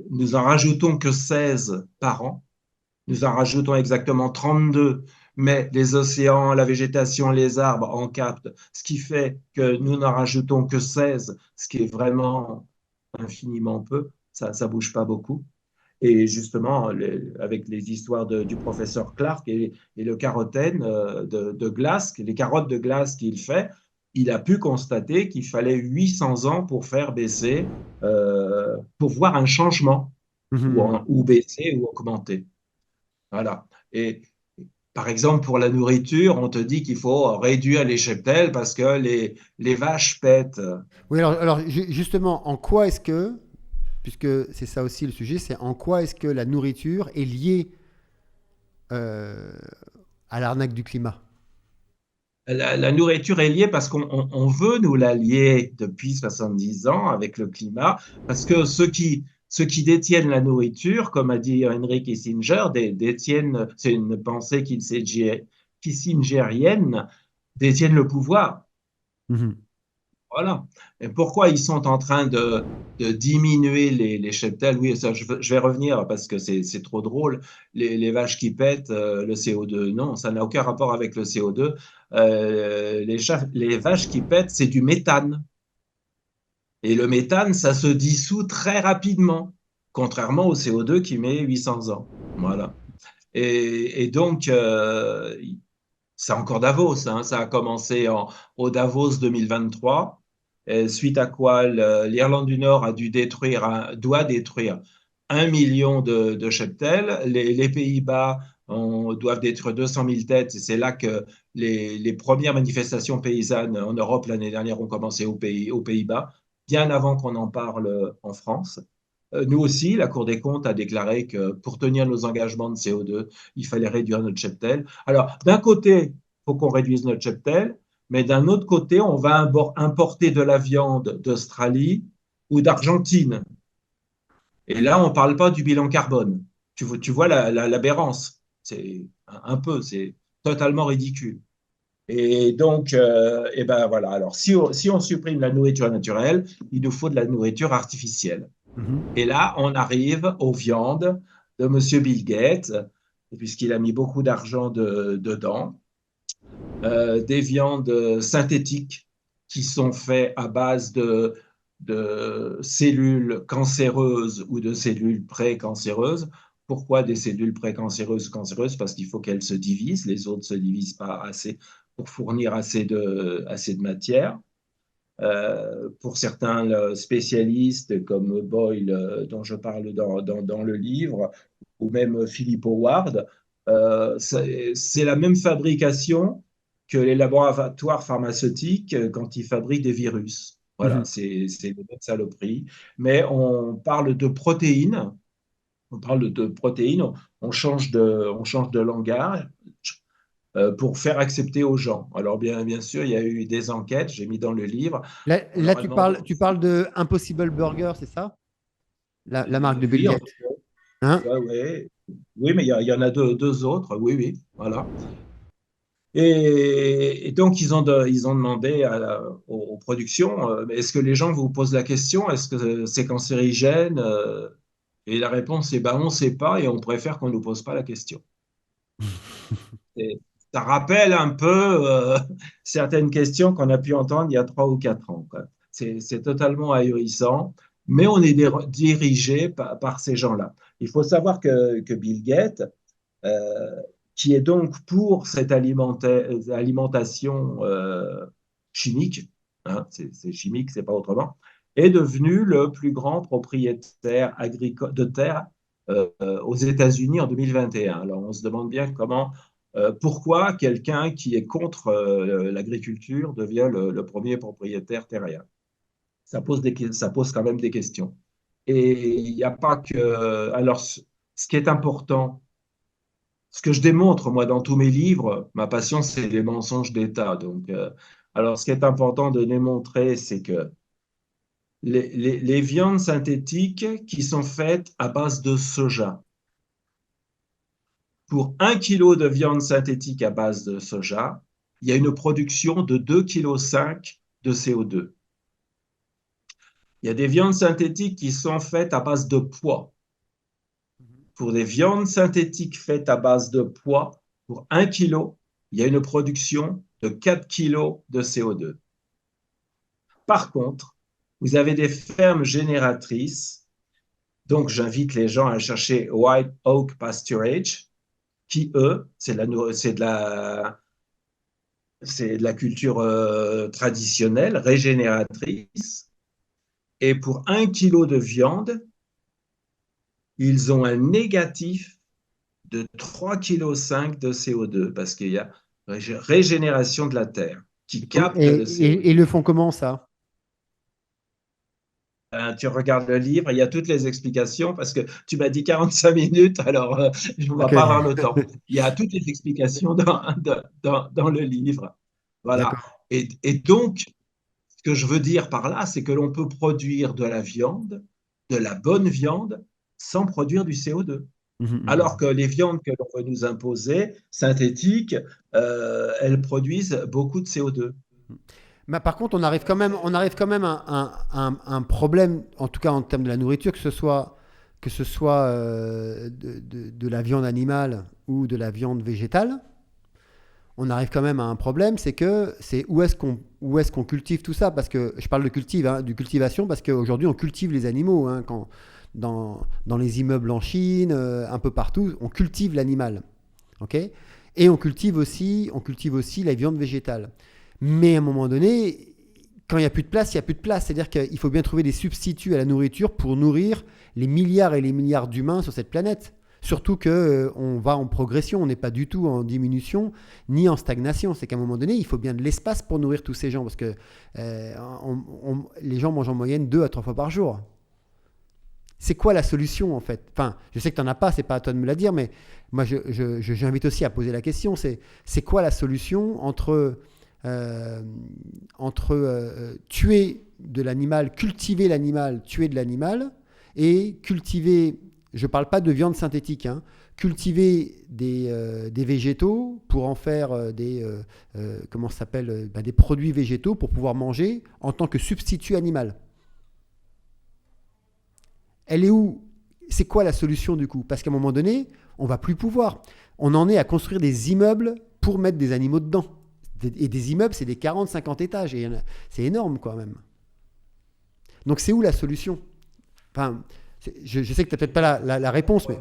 nous en rajoutons que 16 par an. Nous en rajoutons exactement 32, mais les océans, la végétation, les arbres en captent, ce qui fait que nous n'en rajoutons que 16, ce qui est vraiment infiniment peu. Ça ne bouge pas beaucoup. Et justement, avec les histoires du professeur Clark et le carotène de glace, les carottes de glace qu'il fait, il a pu constater qu'il fallait 800 ans pour faire baisser, pour voir un changement, Mhm. ou baisser ou augmenter. Voilà. Et par exemple, pour la nourriture, on te dit qu'il faut réduire les cheptels parce que les vaches pètent. Oui, justement, en quoi est-ce que, puisque c'est ça aussi le sujet, c'est en quoi est-ce que la nourriture est liée euh, à l'arnaque du climat? La nourriture est liée parce qu'on veut nous la lier depuis 70 ans avec le climat, parce que ceux qui détiennent la nourriture, comme a dit Henry Kissinger, détiennent, c'est une pensée kissingerienne, détiennent le pouvoir. Mhm. Voilà. Et pourquoi ils sont en train de diminuer les cheptels? Oui, ça, je vais revenir parce que c'est trop drôle. Les vaches qui pètent, le CO2, non, ça n'a aucun rapport avec le CO2. Les vaches qui pètent, c'est du méthane. Et le méthane, ça se dissout très rapidement, contrairement au CO2 qui met 800 ans. Voilà. Et donc, c'est encore Davos, hein. Ça a commencé au Davos 2023, suite à quoi l'Irlande du Nord a dû détruire, doit détruire 1 million de cheptels. Les Pays-Bas doivent détruire 200 000 têtes. Et c'est là que les premières manifestations paysannes en Europe l'année dernière ont commencé aux Pays-Bas, bien avant qu'on en parle en France. Nous aussi, la Cour des comptes a déclaré que pour tenir nos engagements de CO2, il fallait réduire notre cheptel. Alors, d'un côté, il faut qu'on réduise notre cheptel, mais d'un autre côté, on va importer de la viande d'Australie ou d'Argentine. Et là, on ne parle pas du bilan carbone. Tu vois l'aberrance. C'est un peu, c'est totalement ridicule. Et donc, et ben voilà. Alors, si on supprime la nourriture naturelle, il nous faut de la nourriture artificielle. Mhm. Et là, on arrive aux viandes de Monsieur Bill Gates, puisqu'il a mis beaucoup d'argent dedans, des viandes synthétiques qui sont faites à base de cellules cancéreuses ou de cellules précancéreuses. Pourquoi des cellules précancéreuses cancéreuses? Parce qu'il faut qu'elles se divisent. Les autres ne se divisent pas assez pour fournir assez de matière. Pour certains spécialistes comme Boyle, dont je parle dans le livre, ou même Philip Howard, c'est la même fabrication que les laboratoires pharmaceutiques quand ils fabriquent des virus. Voilà, Mhm. c'est les mêmes saloperies. Mais on parle de protéines, on change de langage pour faire accepter aux gens. Alors bien sûr, il y a eu des enquêtes, j'ai mis dans le livre. On Là, leur a demandé tu parles de Impossible Burger, c'est ça? La marque de Bill oui, Gates. Hein? ouais, ouais. Oui, mais il y en a deux autres. Oui, oui, voilà. Et donc, ils ont demandé aux productions, est-ce que les gens vous posent la question, est-ce que c'est cancérigène? Et la réponse est, ben, on ne sait pas et on préfère qu'on ne nous pose pas la question. Et ça rappelle un peu certaines questions qu'on a pu entendre il y a 3 ou 4 ans, quoi. C'est totalement ahurissant, mais on est dirigé par ces gens-là. Il faut savoir que Bill Gates, euh, qui est donc pour cette alimentation chimique, hein, c'est chimique, c'est pas autrement, est devenu le plus grand propriétaire agricole de terre aux États-Unis en 2021. Alors on se demande bien pourquoi quelqu'un qui est contre l'agriculture devient le premier propriétaire terrien. Ça pose quand même des questions. Et il n'y a pas que. Alors, ce qui est important, ce que je démontre, moi, dans tous mes livres, ma passion, c'est les mensonges d'État. Donc, alors, ce qui est important de démontrer, c'est que les viandes synthétiques qui sont faites à base de soja, pour 1 kilo de viande synthétique à base de soja, il y a une production de 2,5 kg de CO2. Il y a des viandes synthétiques qui sont faites à base de pois. Pour des viandes synthétiques faites à base de pois, pour 1 kilo, il y a une production de 4 kilos de CO2. Par contre, vous avez des fermes génératrices, donc j'invite les gens à chercher White Oak Pasturage, qui, eux, c'est de la c'est de la culture traditionnelle, régénératrice. Et pour 1 kilo de viande, ils ont un négatif de 3,5 kg de CO2 parce qu'il y a régénération de la terre qui capte le CO2. Et ils le font comment ça? Tu regardes le livre, il y a toutes les explications parce que tu m'as dit 45 minutes, alors je ne vais Ok, pas avoir le temps. Il y a toutes les explications dans le livre. Voilà. d'accord. Et donc, ce que je veux dire par là, c'est que l'on peut produire de la viande, de la bonne viande, sans produire du CO2. Mhm, Alors mhm. que les viandes que l'on veut nous imposer, synthétiques, elles produisent beaucoup de CO2. Mais par contre, on arrive quand même à un problème, en tout cas en termes de la nourriture, que ce soit de la viande animale ou de la viande végétale. On arrive quand même à un problème, c'est où est-ce qu'on cultive tout ça? Parce que je parle de du cultivation, parce qu'aujourd'hui on cultive les animaux, hein, dans les immeubles en Chine, un peu partout, on cultive l'animal, ok? Et on cultive aussi la viande végétale. Mais à un moment donné, quand il n'y a plus de place, il n'y a plus de place. C'est-à-dire qu'il faut bien trouver des substituts à la nourriture pour nourrir les milliards et les milliards d'humains sur cette planète. Surtout qu'on va en progression, on n'est pas du tout en diminution ni en stagnation. C'est qu'à un moment donné, il faut bien de l'espace pour nourrir tous ces gens parce que les gens mangent en moyenne 2 à 3 fois par jour. C'est quoi la solution en fait? Enfin, je sais que tu n'en as pas, c'est pas à toi de me la dire, mais moi j'invite aussi à poser la question. C'est quoi la solution euh, entre tuer de l'animal, cultiver l'animal, tuer de l'animal, et cultiver, je ne parle pas de viande synthétique, hein, cultiver des végétaux pour en faire comment ça s'appelle, des produits végétaux pour pouvoir manger en tant que substitut animal. Elle est où? C'est quoi la solution du coup? Parce qu'à un moment donné, on va plus pouvoir. On en est à construire des immeubles pour mettre des animaux dedans. Et des immeubles, c'est des 40, 50 étages. C'est énorme quand même. Donc c'est où la solution? Enfin, je sais que tu n'as peut-être pas la réponse, mais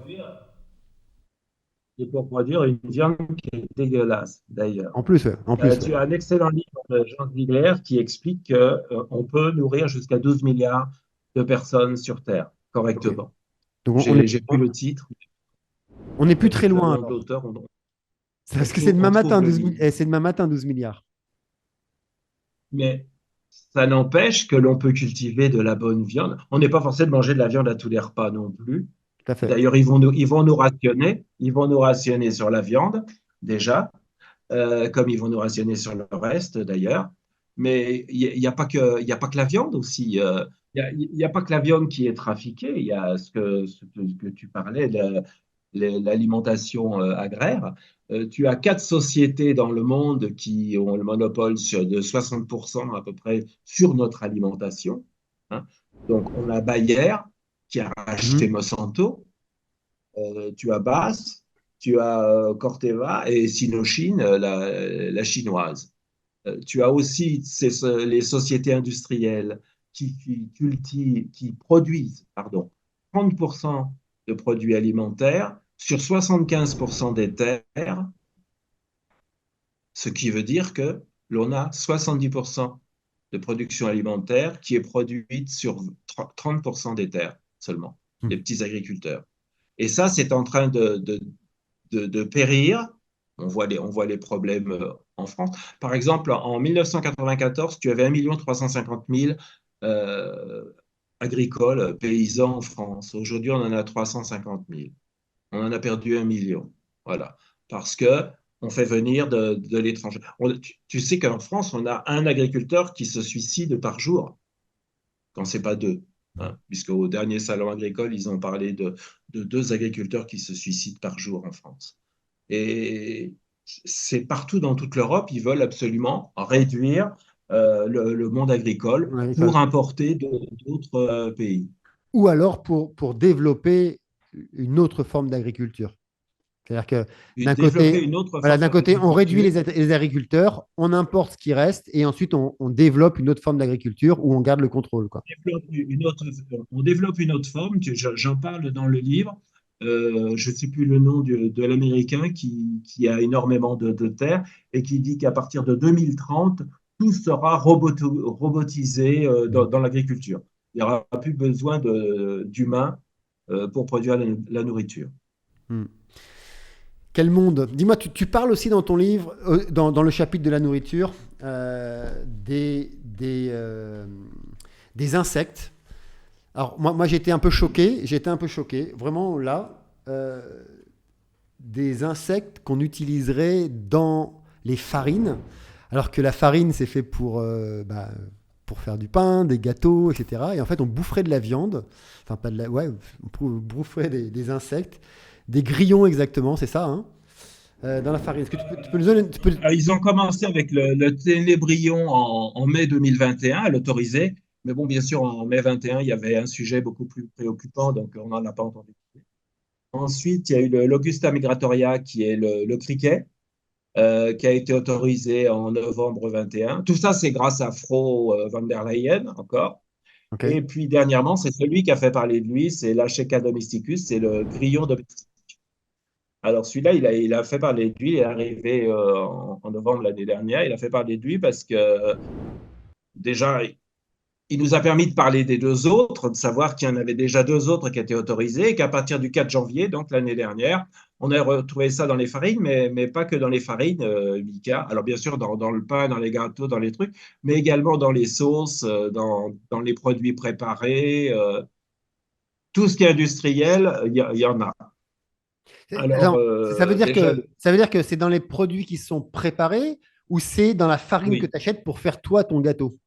Et pour produire une viande qui est dégueulasse, d'ailleurs. en plus, ouais, en plus, ouais. Tu as un excellent livre de Jean Ziegler qui explique qu'on peut nourrir jusqu'à 12 milliards de personnes sur Terre Ok. correctement. Donc J'ai plus le titre, on n'est plus très avec le loin nom de alors. l'auteur, C'est parce que c'est on demain trouve matin, le livre. c'est demain matin 12 milliards. Mais ça n'empêche que l'on peut cultiver de la bonne viande. On n'est pas forcé de manger de la viande à tous les repas non plus. Tout à fait. D'ailleurs, ils vont nous rationner sur la viande déjà, comme ils vont nous rationner sur le reste d'ailleurs. Mais il n'y a pas y a pas que la viande aussi. Il y a pas que la viande qui est trafiquée. Il y a ce que tu parlais, l'alimentation agraire. Tu as 4 sociétés dans le monde qui ont le monopole de 60% à peu près sur notre alimentation, hein. Donc, on a Bayer qui a Mhm. racheté Monsanto, tu as BASF, tu as Corteva et Sinochin, la chinoise. Tu as aussi les sociétés industrielles qui produisent, pardon, 30% de produits alimentaires sur 75% des terres, ce qui veut dire que l'on a 70% de production alimentaire qui est produite sur 30% des terres seulement, les petits agriculteurs. Et ça, c'est en train de périr. On voit les problèmes en France. Par exemple, en 1994, tu avais 1 350 000 agricoles, paysans en France. Aujourd'hui, on en a 350 000. On en a perdu 1 million. Voilà. Parce que on fait venir de l'étranger. Tu sais qu'en France, on a un agriculteur qui se suicide par jour, quand c'est pas deux. Hein, puisqu'au dernier salon agricole, ils ont parlé de 2 agriculteurs qui se suicident par jour en France. Et c'est partout dans toute l'Europe, ils veulent absolument réduire le monde agricole Ouais, pour importer d'autres pays. ou alors pour développer une autre forme d'agriculture. C'est-à-dire que Et développer une autre forme d'un côté, on réduit d'agriculture. les agriculteurs, on importe ce qui reste, et ensuite on développe une autre forme d'agriculture où on garde le contrôle, quoi. On développe une autre forme, j'en parle dans le livre, je ne sais plus le nom de l'Américain qui a énormément de terres et qui dit qu'à partir de 2030, tout sera robotisé dans l'agriculture. Il n'y aura plus besoin d'humains pour produire la nourriture. Hmm. Quel monde? Dis-moi, tu parles aussi dans ton livre, dans le chapitre de la nourriture, des insectes. Alors moi j'étais un peu choqué, vraiment là, des insectes qu'on utiliserait dans les farines, alors que la farine c'est fait pour faire du pain, des gâteaux, etc. Et en fait on boufferait de la viande, enfin pas de la, ouais, boufferait des insectes, des grillons exactement, c'est ça, hein, dans la farine. Est-ce que tu peux nous donner, Ils ont commencé avec le ténébrion en mai 2021 à l'autoriser. Mais bon, bien sûr, en mai 21, il y avait un sujet beaucoup plus préoccupant, donc on n'en a pas entendu. Ensuite, il y a eu l'Augusta migratoria, qui est le criquet, qui a été autorisé en novembre 21. Tout ça, c'est grâce à Fro van der Leyen, encore. Ok. Et puis, dernièrement, c'est celui qui a fait parler de lui, c'est l'Acheca domesticus, c'est le grillon domestique. Alors, celui-là, il a fait parler de lui, il est arrivé en novembre l'année dernière. Il a fait parler de lui parce que, déjà, il nous a permis de parler des deux autres, de savoir qu'il y en avait déjà deux autres qui étaient autorisés et qu'à partir du 4 janvier, donc l'année dernière, on a retrouvé ça dans les farines, mais pas que dans les farines, Mika. Alors bien sûr, dans le pain, dans les gâteaux, dans les trucs, mais également dans les sauces, dans les produits préparés, tout ce qui est industriel, il y en a. Alors, Attends, ça veut dire déjà, que ça veut dire que c'est dans les produits qui sont préparés ou c'est dans la farine que oui, tu achètes pour faire toi ton gâteau?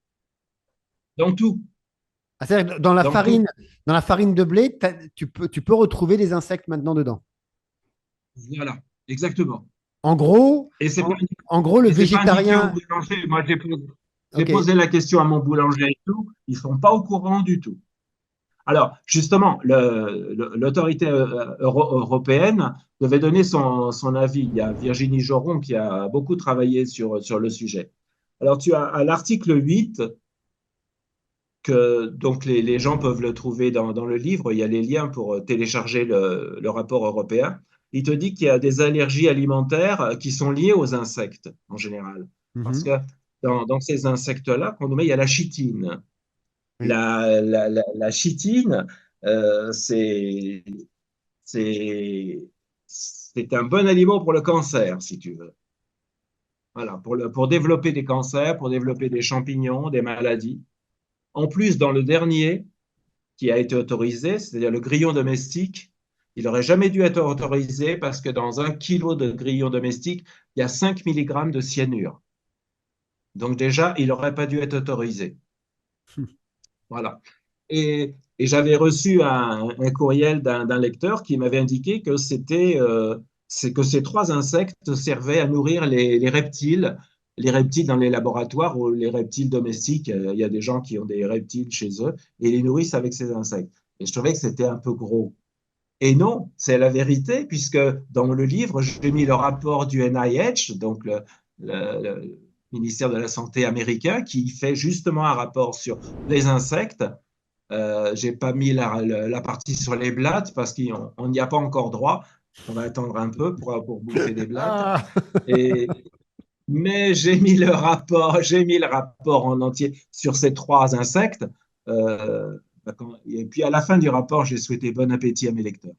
dans tout, Ah, c'est-à-dire que dans tout. dans la farine de blé, tu peux retrouver des insectes maintenant dedans. Voilà, exactement. En gros, Et c'est en, pas en gros, le Et c'est pas indiqué au végétarien. boulanger. Moi, j'ai Ok. posé la question à mon boulanger et tout. Ils sont pas au courant du tout. Alors, justement, l'autorité européenne devait donner son avis. Il y a Virginie Joron qui a beaucoup travaillé sur le sujet. Alors, tu as à l'article 8, que donc les gens peuvent le trouver dans le livre, il y a les liens pour télécharger le rapport européen. Il te dit qu'il y a des allergies alimentaires qui sont liées aux insectes en général. Parce Mhm. que dans ces insectes-là, qu'on nous met, il y a la chitine. Oui. La chitine, c'est c'est- c'est un bon aliment pour le cancer, si tu veux. Voilà, pour développer des cancers, pour développer des champignons, des maladies. En plus, dans le dernier, qui a été autorisé, c'est-à-dire le grillon domestique, il n'aurait jamais dû être autorisé parce que dans 1 kilo de grillon domestique, il y a 5 milligrammes de cyanure. Donc déjà, il n'aurait pas dû être autorisé. Voilà. Et j'avais reçu un courriel d'un lecteur qui m'avait indiqué que c'est que ces trois insectes servaient à nourrir les reptiles dans les laboratoires ou les reptiles domestiques. Il y a des gens qui ont des reptiles chez eux et les nourrissent avec ces insectes. Et je trouvais que c'était un peu gros. Et non, c'est la vérité, puisque dans le livre, j'ai mis le rapport du NIH, donc le ministère de la Santé américain, qui fait justement un rapport sur les insectes. J'ai pas mis la partie sur les blattes parce qu'on n'y a pas encore droit. On va attendre un peu pour bouffer des blattes. Ah. Et, mais j'ai mis le rapport en entier sur ces trois insectes. Et puis à la fin du rapport, j'ai souhaité bon appétit à mes lecteurs.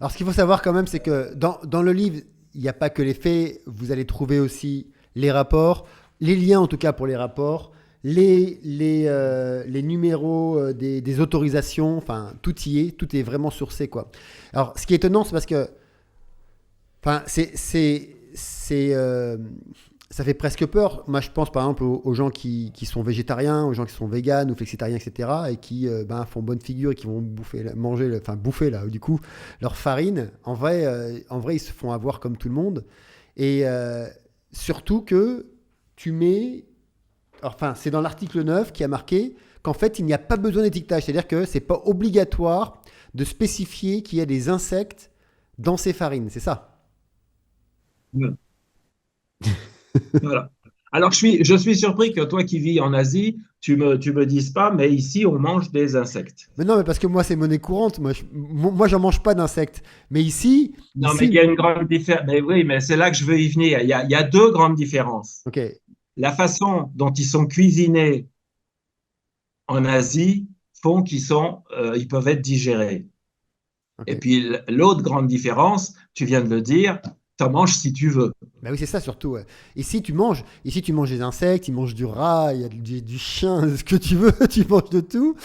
Alors, ce qu'il faut savoir quand même, c'est que dans le livre, il n'y a pas que les faits. Vous allez trouver aussi les rapports, les liens en tout cas pour les rapports, les numéros des autorisations. Enfin, tout est vraiment sourcé quoi. Alors, ce qui est étonnant, c'est parce que, enfin, ça fait presque peur. Moi, je pense par exemple aux gens qui sont végétariens, aux gens qui sont véganes ou flexitariens, etc., et qui font bonne figure et qui vont bouffer là, du coup, leur farine. En vrai, ils se font avoir comme tout le monde. Et surtout que tu mets, enfin, c'est dans l'article 9 qui a marqué qu'en fait, il n'y a pas besoin d'étiquetage. C'est-à-dire que c'est pas obligatoire de spécifier qu'il y a des insectes dans ces farines. C'est ça. Voilà. Alors, je suis surpris que toi qui vis en Asie, tu me dises pas, mais ici, on mange des insectes. Mais non, mais parce que moi, c'est monnaie courante. Moi, j'en mange pas d'insectes. Mais Non, mais il y a une grande différence. Mais oui, mais c'est là que je veux y venir. Il y a deux grandes différences. ok, La façon dont ils sont cuisinés en Asie font ils peuvent être digérés. Et ok. puis l'autre grande différence, tu viens de le dire, tu en manges si tu veux. Bah oui, c'est ça surtout. Ouais. Ici, tu manges des insectes, ils mangent du rat, il y a du chien, ce que tu veux, tu manges de tout.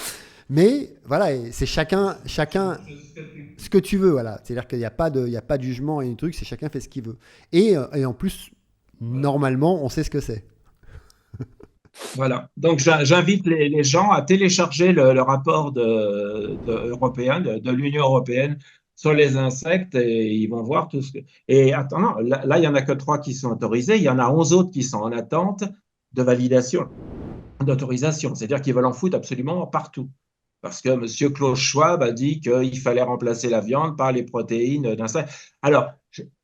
Mais voilà, et c'est chacun ce que tu veux. Voilà. C'est-à-dire qu'il y a pas de jugement et un truc, c'est chacun fait ce qu'il veut. Et en plus, normalement, on sait ce que c'est. Voilà. Donc, j'invite les gens à télécharger le rapport européen, de l'Union européenne sur les insectes et ils vont voir tout ce que. Et attends, non, là, il n'y en a que trois qui sont autorisés. Il y en a 11 autres qui sont en attente de validation, d'autorisation. C'est-à-dire qu'ils veulent en foutre absolument partout. Parce que M. Klaus Schwab a dit qu'il fallait remplacer la viande par les protéines d'insectes. Alors,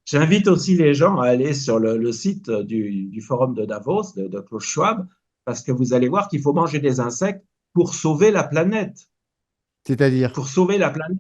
j'invite aussi les gens à aller sur le site du forum de Davos, de Klaus Schwab, parce que vous allez voir qu'il faut manger des insectes pour sauver la planète. C'est-à-dire, Pour sauver la planète.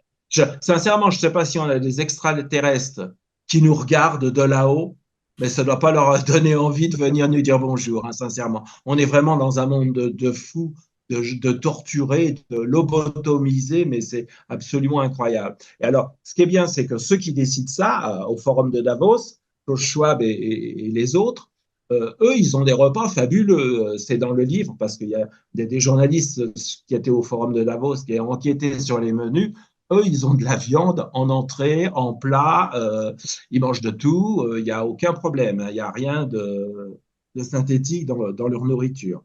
Sincèrement, je ne sais pas si on a des extraterrestres qui nous regardent de là-haut, mais ça ne doit pas leur donner envie de venir nous dire bonjour, hein, sincèrement. On est vraiment dans un monde de fous, de torturés, de lobotomisés, mais c'est absolument incroyable. Et alors, ce qui est bien, c'est que ceux qui décident ça, au forum de Davos, Klaus Schwab et les autres, eux, ils ont des repas fabuleux. C'est dans le livre, parce qu'il y a des journalistes qui étaient au forum de Davos, qui ont enquêté sur les menus. Eux, ils ont de la viande en entrée, en plat, ils mangent de tout, il n'y a aucun problème, hein, il n'y a rien de synthétique dans leur nourriture.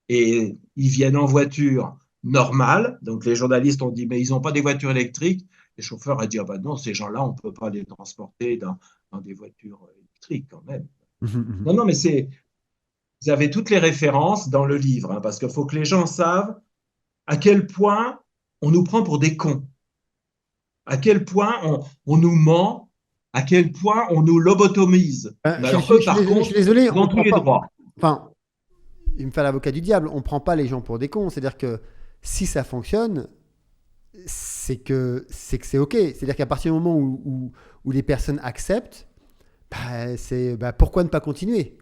Et ils viennent en voiture normale, donc les journalistes ont dit, mais ils n'ont pas des voitures électriques. Les chauffeurs ont dit, ah ben non, ces gens-là, on ne peut pas les transporter dans des voitures électriques quand même. Non, non, mais vous avez toutes les références dans le livre, hein, parce qu'il faut que les gens savent à quel point on nous prend pour des cons, à quel point on nous ment, à quel point on nous lobotomise. Mais alors eux, par je suis contre, désolé, ils ont on tous prend les pas. droits. Enfin, il me fait l'avocat du diable. On prend pas les gens pour des cons. C'est-à-dire que si ça fonctionne, c'est que c'est ok. C'est-à-dire qu'à partir du moment où les personnes acceptent, pourquoi ne pas continuer?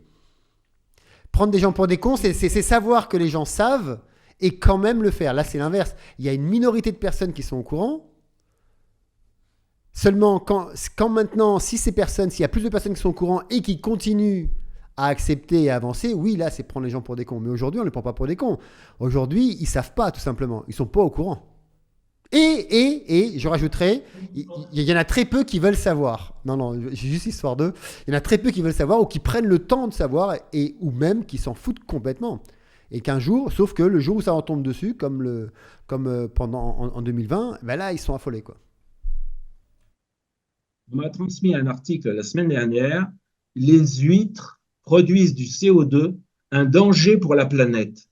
Prendre des gens pour des cons, c'est savoir que les gens savent et quand même le faire. Là, c'est l'inverse. Il y a une minorité de personnes qui sont au courant. Seulement, quand maintenant, si ces personnes, s'il y a plus de personnes qui sont au courant et qui continuent à accepter et à avancer, oui, là, c'est prendre les gens pour des cons. Mais aujourd'hui, on ne les prend pas pour des cons. Aujourd'hui, ils ne savent pas, tout simplement. Ils ne sont pas au courant. Et je rajouterais, il y en a très peu qui veulent savoir. Non, non, j'ai juste histoire d'eux. Il y en a très peu qui veulent savoir ou qui prennent le temps de savoir ou même qui s'en foutent complètement. Et qu'un jour, sauf que le jour où ça en tombe dessus, comme pendant en 2020, ben là, ils sont affolés, quoi. On m'a transmis un article la semaine dernière. Les huîtres produisent du CO2, un danger pour la planète.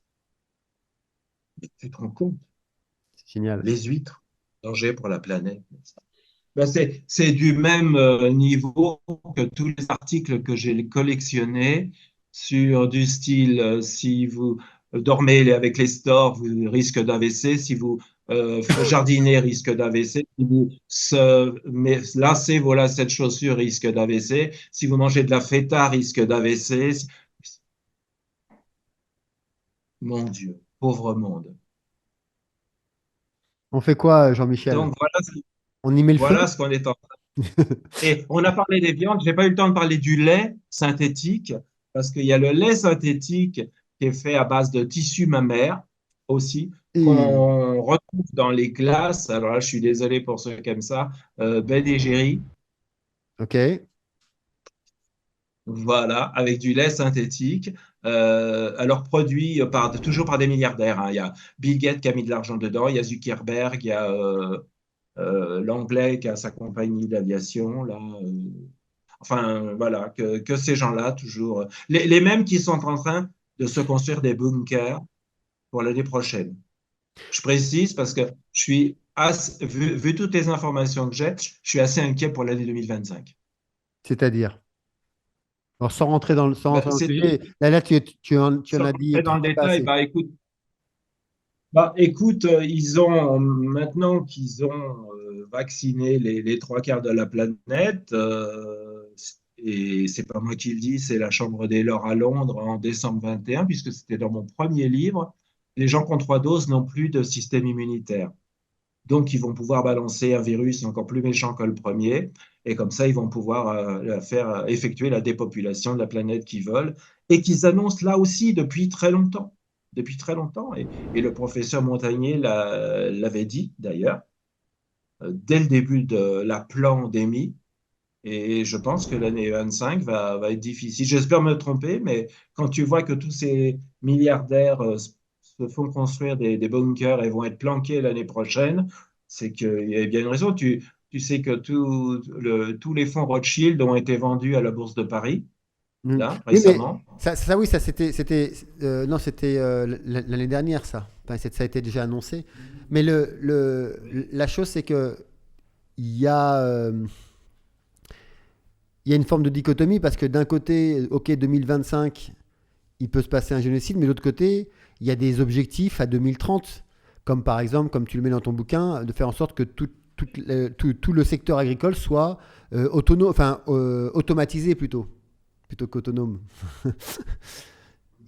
Mais tu te rends compte? C'est génial. Les huîtres, danger pour la planète. Ben c'est du même niveau que tous les articles que j'ai collectionnés sur du style si vous dormez avec les stores, vous risquez d'AVC, si vous jardinez, risque d'AVC, si vous lacez vos lacets de chaussures, risque d'AVC, si vous mangez de la feta, risque d'AVC. Mon Dieu, pauvre monde. On fait quoi, Jean-Michel? Donc On y met le feu? voilà ce qu'on est en. Et on a parlé des viandes, j'ai pas eu le temps de parler du lait synthétique, parce qu'il y a le lait synthétique qui est fait à base de tissu mammaire aussi, Et- qu'on retrouve dans les glaces. Alors là, je suis désolé pour ceux qui aiment ça, Ben et Jerry, Ok. voilà, avec du lait synthétique. Alors produit toujours par des milliardaires, hein. Il y a Bill Gates qui a mis de l'argent dedans, il y a Zuckerberg, il y a l'anglais qui a sa compagnie d'aviation, là. Enfin, voilà, que ces gens-là, toujours, les mêmes qui sont en train de se construire des bunkers pour l'année prochaine. Je précise parce que vu toutes les informations que j'ai, je suis assez inquiet pour l'année 2025. C'est-à-dire. Alors, sans rentrer Ben, dans le c'est tout. sujet, là tu en Sans as dit rentrer dans le trop pas détail, assez. bah, écoute, Bah, écoute, maintenant qu'ils ont vacciné les trois quarts de la planète, et c'est pas moi qui le dis, c'est la Chambre des Lords à Londres en décembre 21, puisque c'était dans mon premier livre, les gens qui ont trois doses n'ont plus de système immunitaire. Donc, ils vont pouvoir balancer un virus encore plus méchant que le premier, et comme ça, ils vont pouvoir effectuer la dépopulation de la planète qu'ils veulent, et qu'ils annoncent là aussi depuis très longtemps. Depuis très longtemps. Et le professeur Montagnier l'avait dit d'ailleurs, dès le début de la pandémie. Et je pense que l'année 25 va être difficile. J'espère me tromper, mais quand tu vois que tous ces milliardaires se font construire des bunkers et vont être planqués l'année prochaine, c'est qu'il y a bien une raison. Tu sais que tous les fonds Rothschild ont été vendus à la Bourse de Paris, Mm. là, Oui, mais récemment. oui, ça non, c'était l'année dernière, ça. Enfin, ça a été déjà annoncé. Mais la chose, c'est que il y a, euh, il y a une forme de dichotomie parce que d'un côté, ok, 2025, il peut se passer un génocide, mais de l'autre côté, il y a des objectifs à 2030, comme par exemple, comme tu le mets dans ton bouquin, de faire en sorte que tout le secteur agricole soit autonome, enfin automatisé plutôt qu'autonome.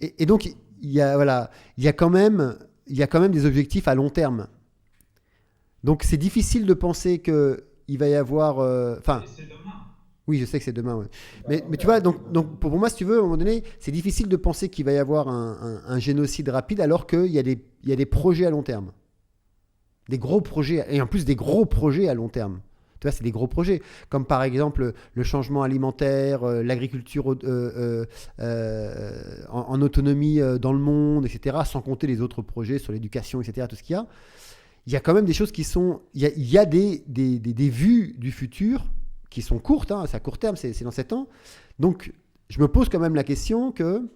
Et donc, voilà, il y a quand même des objectifs à long terme. Donc, c'est difficile de penser que il va y avoir, enfin, oui, je sais que c'est demain, ouais. Mais tu vois, donc pour moi, si tu veux, à un moment donné, c'est difficile de penser qu'il va y avoir un génocide rapide alors qu'il y a des projets à long terme. Des gros projets, et en plus des gros projets à long terme. Tu vois, c'est des gros projets, comme par exemple le changement alimentaire, l'agriculture en autonomie dans le monde, etc., sans compter les autres projets sur l'éducation, etc., tout ce qu'il y a. Il y a quand même des choses qui sont... Il y a des vues du futur qui sont courtes, hein, c'est à court terme, c'est dans 7 ans. Donc, je me pose quand même la question que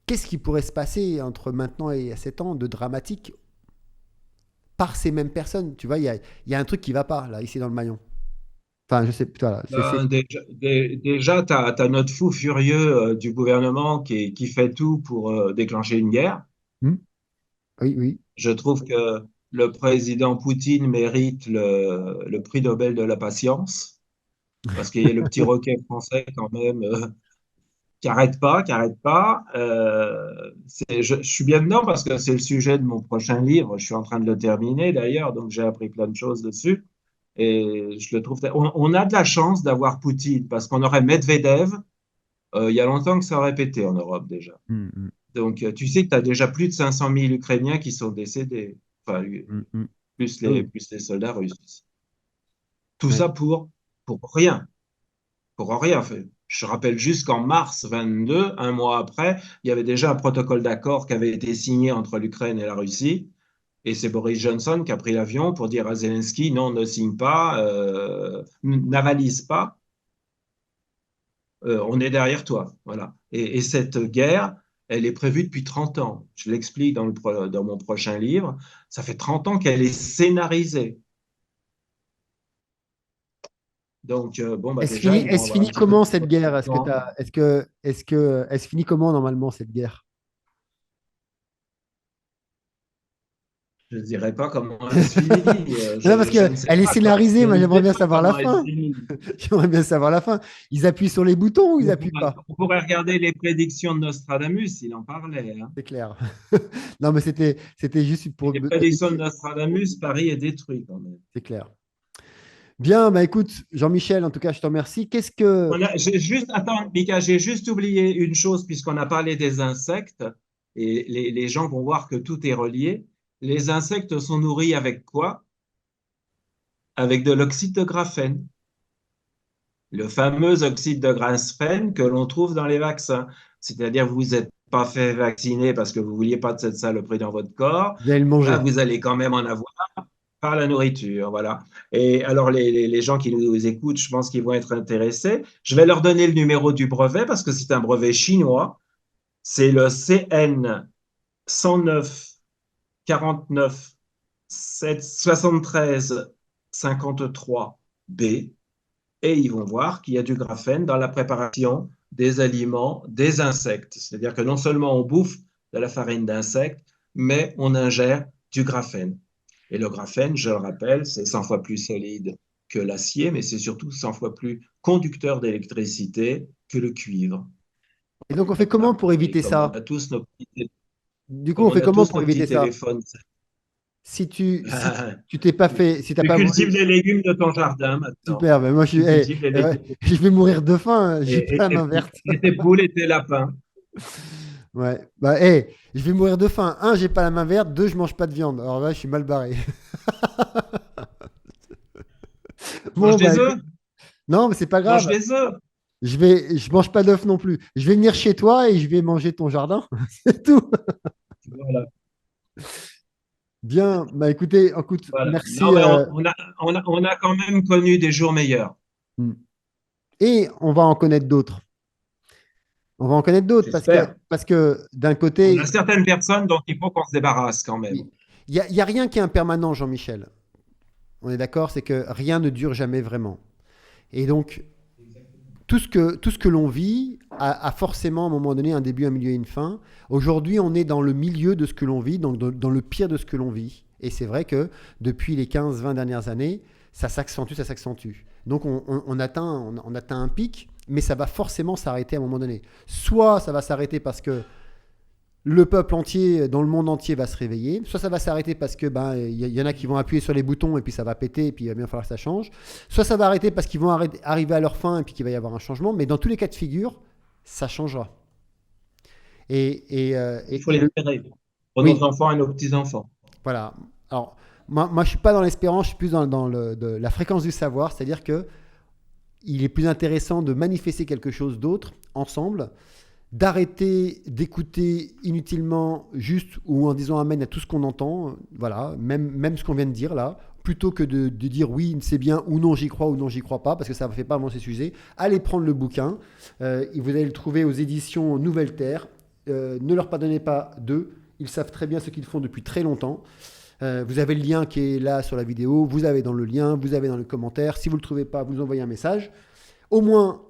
qu'est-ce qui pourrait se passer entre maintenant et 7 ans de dramatique par ces mêmes personnes? Tu vois, il y a un truc qui va pas, là, ici dans le maillon. Enfin, je sais, voilà, Ben, déjà, tu as, notre fou furieux du gouvernement qui fait tout pour déclencher une guerre. Hmm. Oui, oui. Je trouve que le président Poutine mérite le prix Nobel de la patience, parce qu'il y a le petit roquet français quand même qui arrête pas, qui arrête pas. Je suis bien dedans parce que c'est le sujet de mon prochain livre. Je suis en train de le terminer d'ailleurs, donc j'ai appris plein de choses dessus. Et je le trouve. On a de la chance d'avoir Poutine parce qu'on aurait Medvedev. Il y a longtemps que ça aurait pété en Europe déjà. Hmm, hmm, Donc, tu sais que tu as déjà plus de 500 000 Ukrainiens qui sont décédés, enfin, hmm, hmm. Ah oui, plus les soldats russes. Tout ouais. ça pour rien, pour rien. Je rappelle juste qu'en mars 22, un mois après, il y avait déjà un protocole d'accord qui avait été signé entre l'Ukraine et la Russie. Et c'est Boris Johnson qui a pris l'avion pour dire à Zelensky, non, ne signe pas, n'avalise pas, on est derrière toi. Voilà. Et cette guerre, elle est prévue depuis 30 ans. Je l'explique dans mon prochain livre. Ça fait 30 ans qu'elle est scénarisée. Donc, bon, bah déjà, ils Elle vont se avoir un finit petit peu comment plus cette guerre? de temps. Elle se finit comment normalement cette guerre? Je ne dirais pas comment elle se finit. Non, parce Je ne sais qu'elle est pas, quoi. scénarisée, Je moi ne j'aimerais sais bien pas savoir la comment elle se fin. finit. J'aimerais bien savoir la fin. Ils appuient sur les boutons ou ils appuient pas? On pourrait regarder les prédictions de Nostradamus, il en parlait, hein. C'est clair. Non, mais c'était juste Et pour les me donner une prédictions de idée. Nostradamus, Paris est détruit quand même. C'est clair. Bien, bah écoute, Jean-Michel, en tout cas, je te remercie. Qu'est-ce que... J'ai juste, attends, Mika, j'ai juste oublié une chose puisqu'on a parlé des insectes et les gens vont voir que tout est relié. Les insectes sont nourris avec quoi? Avec de l'oxyde de graphène, le fameux oxyde de graphène que l'on trouve dans les vaccins. C'est-à-dire, vous n'êtes pas fait vacciner parce que vous ne vouliez pas de cette saloperie dans votre corps. Vous allez le Bah, manger. vous allez quand même en avoir par la nourriture, voilà. Et alors, les gens qui nous écoutent, je pense qu'ils vont être intéressés. Je vais leur donner le numéro du brevet parce que c'est un brevet chinois. C'est le CN 109 49 73 53 B. Et ils vont voir qu'il y a du graphène dans la préparation des aliments, des insectes. C'est-à-dire que non seulement on bouffe de la farine d'insectes, mais on ingère du graphène. Et le graphène, je le rappelle, c'est 100 fois plus solide que l'acier, mais c'est surtout 100 fois plus conducteur d'électricité que le cuivre. Et donc, on fait comment Voilà. pour Et éviter ça? Du coup, comme on on fait a comment tous pour nos petits éviter ça? téléphones, Si tu t'es pas fait, si t'as tu pas cultives voulu, les légumes de ton jardin maintenant. super, ben moi, Tu cultives les légumes je vais mourir de faim, hein, j'ai et, pas la main verte. et tes poules et tes lapins. Ouais, bah, je vais mourir de faim. Un, j'ai pas la main verte. Deux, je mange pas de viande. Alors là, je suis mal barré. Tu manges Bon, bah, des écoute, œufs? non, mais c'est pas Mange grave. des œufs. Je mange pas d'œufs non plus. Je vais venir chez toi et je vais manger ton jardin. C'est tout. Voilà. Bien, bah écoutez, écoute, Voilà. Non, merci. mais on a quand même connu des jours meilleurs. Et on va en connaître d'autres. On va en connaître d'autres J'espère. parce que d'un On a côté, certaines personnes dont il faut qu'on se débarrasse quand même. il y a rien qui est impermanent, Jean-Michel. On est d'accord, c'est que rien ne dure jamais vraiment. Et donc, tout ce que l'on vit a forcément à un moment donné un début, un milieu et une fin. Aujourd'hui, on est dans le milieu de ce que l'on vit, donc dans le pire de ce que l'on vit. Et c'est vrai que depuis les 15-20 dernières années, ça s'accentue, ça s'accentue. Donc on atteint un pic, mais ça va forcément s'arrêter à un moment donné. Soit ça va s'arrêter parce que le peuple entier, dans le monde entier, va se réveiller. Soit ça va s'arrêter parce que y en a qui vont appuyer sur les boutons et puis ça va péter et puis il va bien falloir que ça change. Soit ça va arrêter parce qu'ils vont arriver à leur fin et puis qu'il va y avoir un changement. Mais dans tous les cas de figure, ça changera. Il faut l'espérer pour nos Oui, enfants et nos petits-enfants. voilà. Alors, moi je suis pas dans l'espérance, je suis plus dans la fréquence du savoir, c'est-à-dire que il est plus intéressant de manifester quelque chose d'autre ensemble, d'arrêter d'écouter inutilement juste ou en disant amen à tout ce qu'on entend, voilà, même ce qu'on vient de dire là, plutôt que de dire oui, c'est bien ou non, j'y crois ou non, j'y crois pas, parce que ça ne fait pas avancer le sujet. Allez prendre le bouquin, vous allez le trouver aux éditions Nouvelle Terre. Ne leur pardonnez pas d'eux, ils savent très bien ce qu'ils font depuis très longtemps. Vous avez le lien qui est là sur la vidéo, vous avez dans le lien, vous avez dans le commentaire. Si vous ne le trouvez pas, vous envoyez un message. Au moins,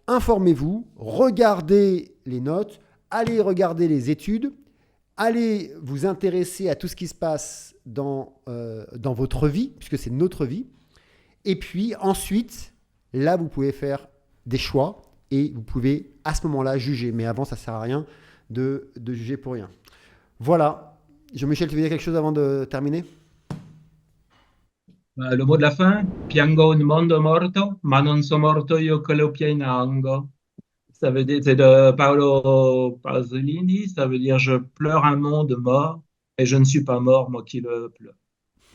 informez-vous, regardez les notes, allez regarder les études, allez vous intéresser à tout ce qui se passe dans votre vie, puisque c'est notre vie. Et puis ensuite, là, vous pouvez faire des choix et vous pouvez à ce moment-là juger. Mais avant, ça ne sert à rien de juger pour rien. Voilà. Jean-Michel, tu veux dire quelque chose avant de terminer? Le mot de la fin, piango un mondo morto, ma non so morto io che lo piango. Ça veut dire, c'est de Paolo Pasolini, ça veut dire je pleure un monde mort et je ne suis pas mort, moi qui le pleure.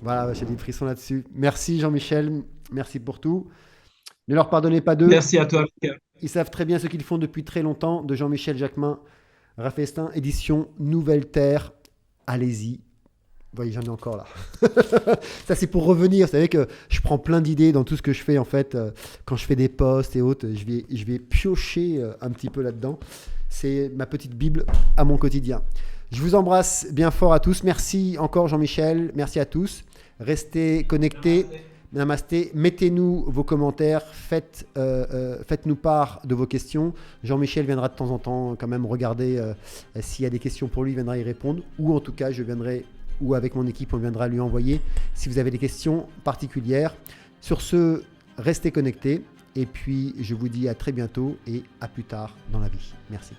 Voilà, j'ai des frissons là-dessus. Merci Jean-Michel, merci pour tout. Ne leur pardonnez pas d'eux. Merci à toi, Michael. Ils savent très bien ce qu'ils font depuis très longtemps. De Jean-Michel Jacquemin, Raffestin, édition Nouvelle Terre. Allez-y. Vous voyez, j'en ai encore là. Ça, c'est pour revenir. Vous savez que je prends plein d'idées dans tout ce que je fais, en fait. Quand je fais des posts et autres, je vais piocher un petit peu là-dedans. C'est ma petite Bible à mon quotidien. Je vous embrasse bien fort à tous. Merci encore, Jean-Michel. Merci à tous. Restez connectés. Namasté. Mettez-nous vos commentaires. Faites-nous part de vos questions. Jean-Michel viendra de temps en temps quand même regarder s'il y a des questions pour lui. Il viendra y répondre. Ou en tout cas, je viendrai... ou avec mon équipe, on viendra lui envoyer si vous avez des questions particulières. Sur ce, restez connectés et puis je vous dis à très bientôt et à plus tard dans la vie. Merci.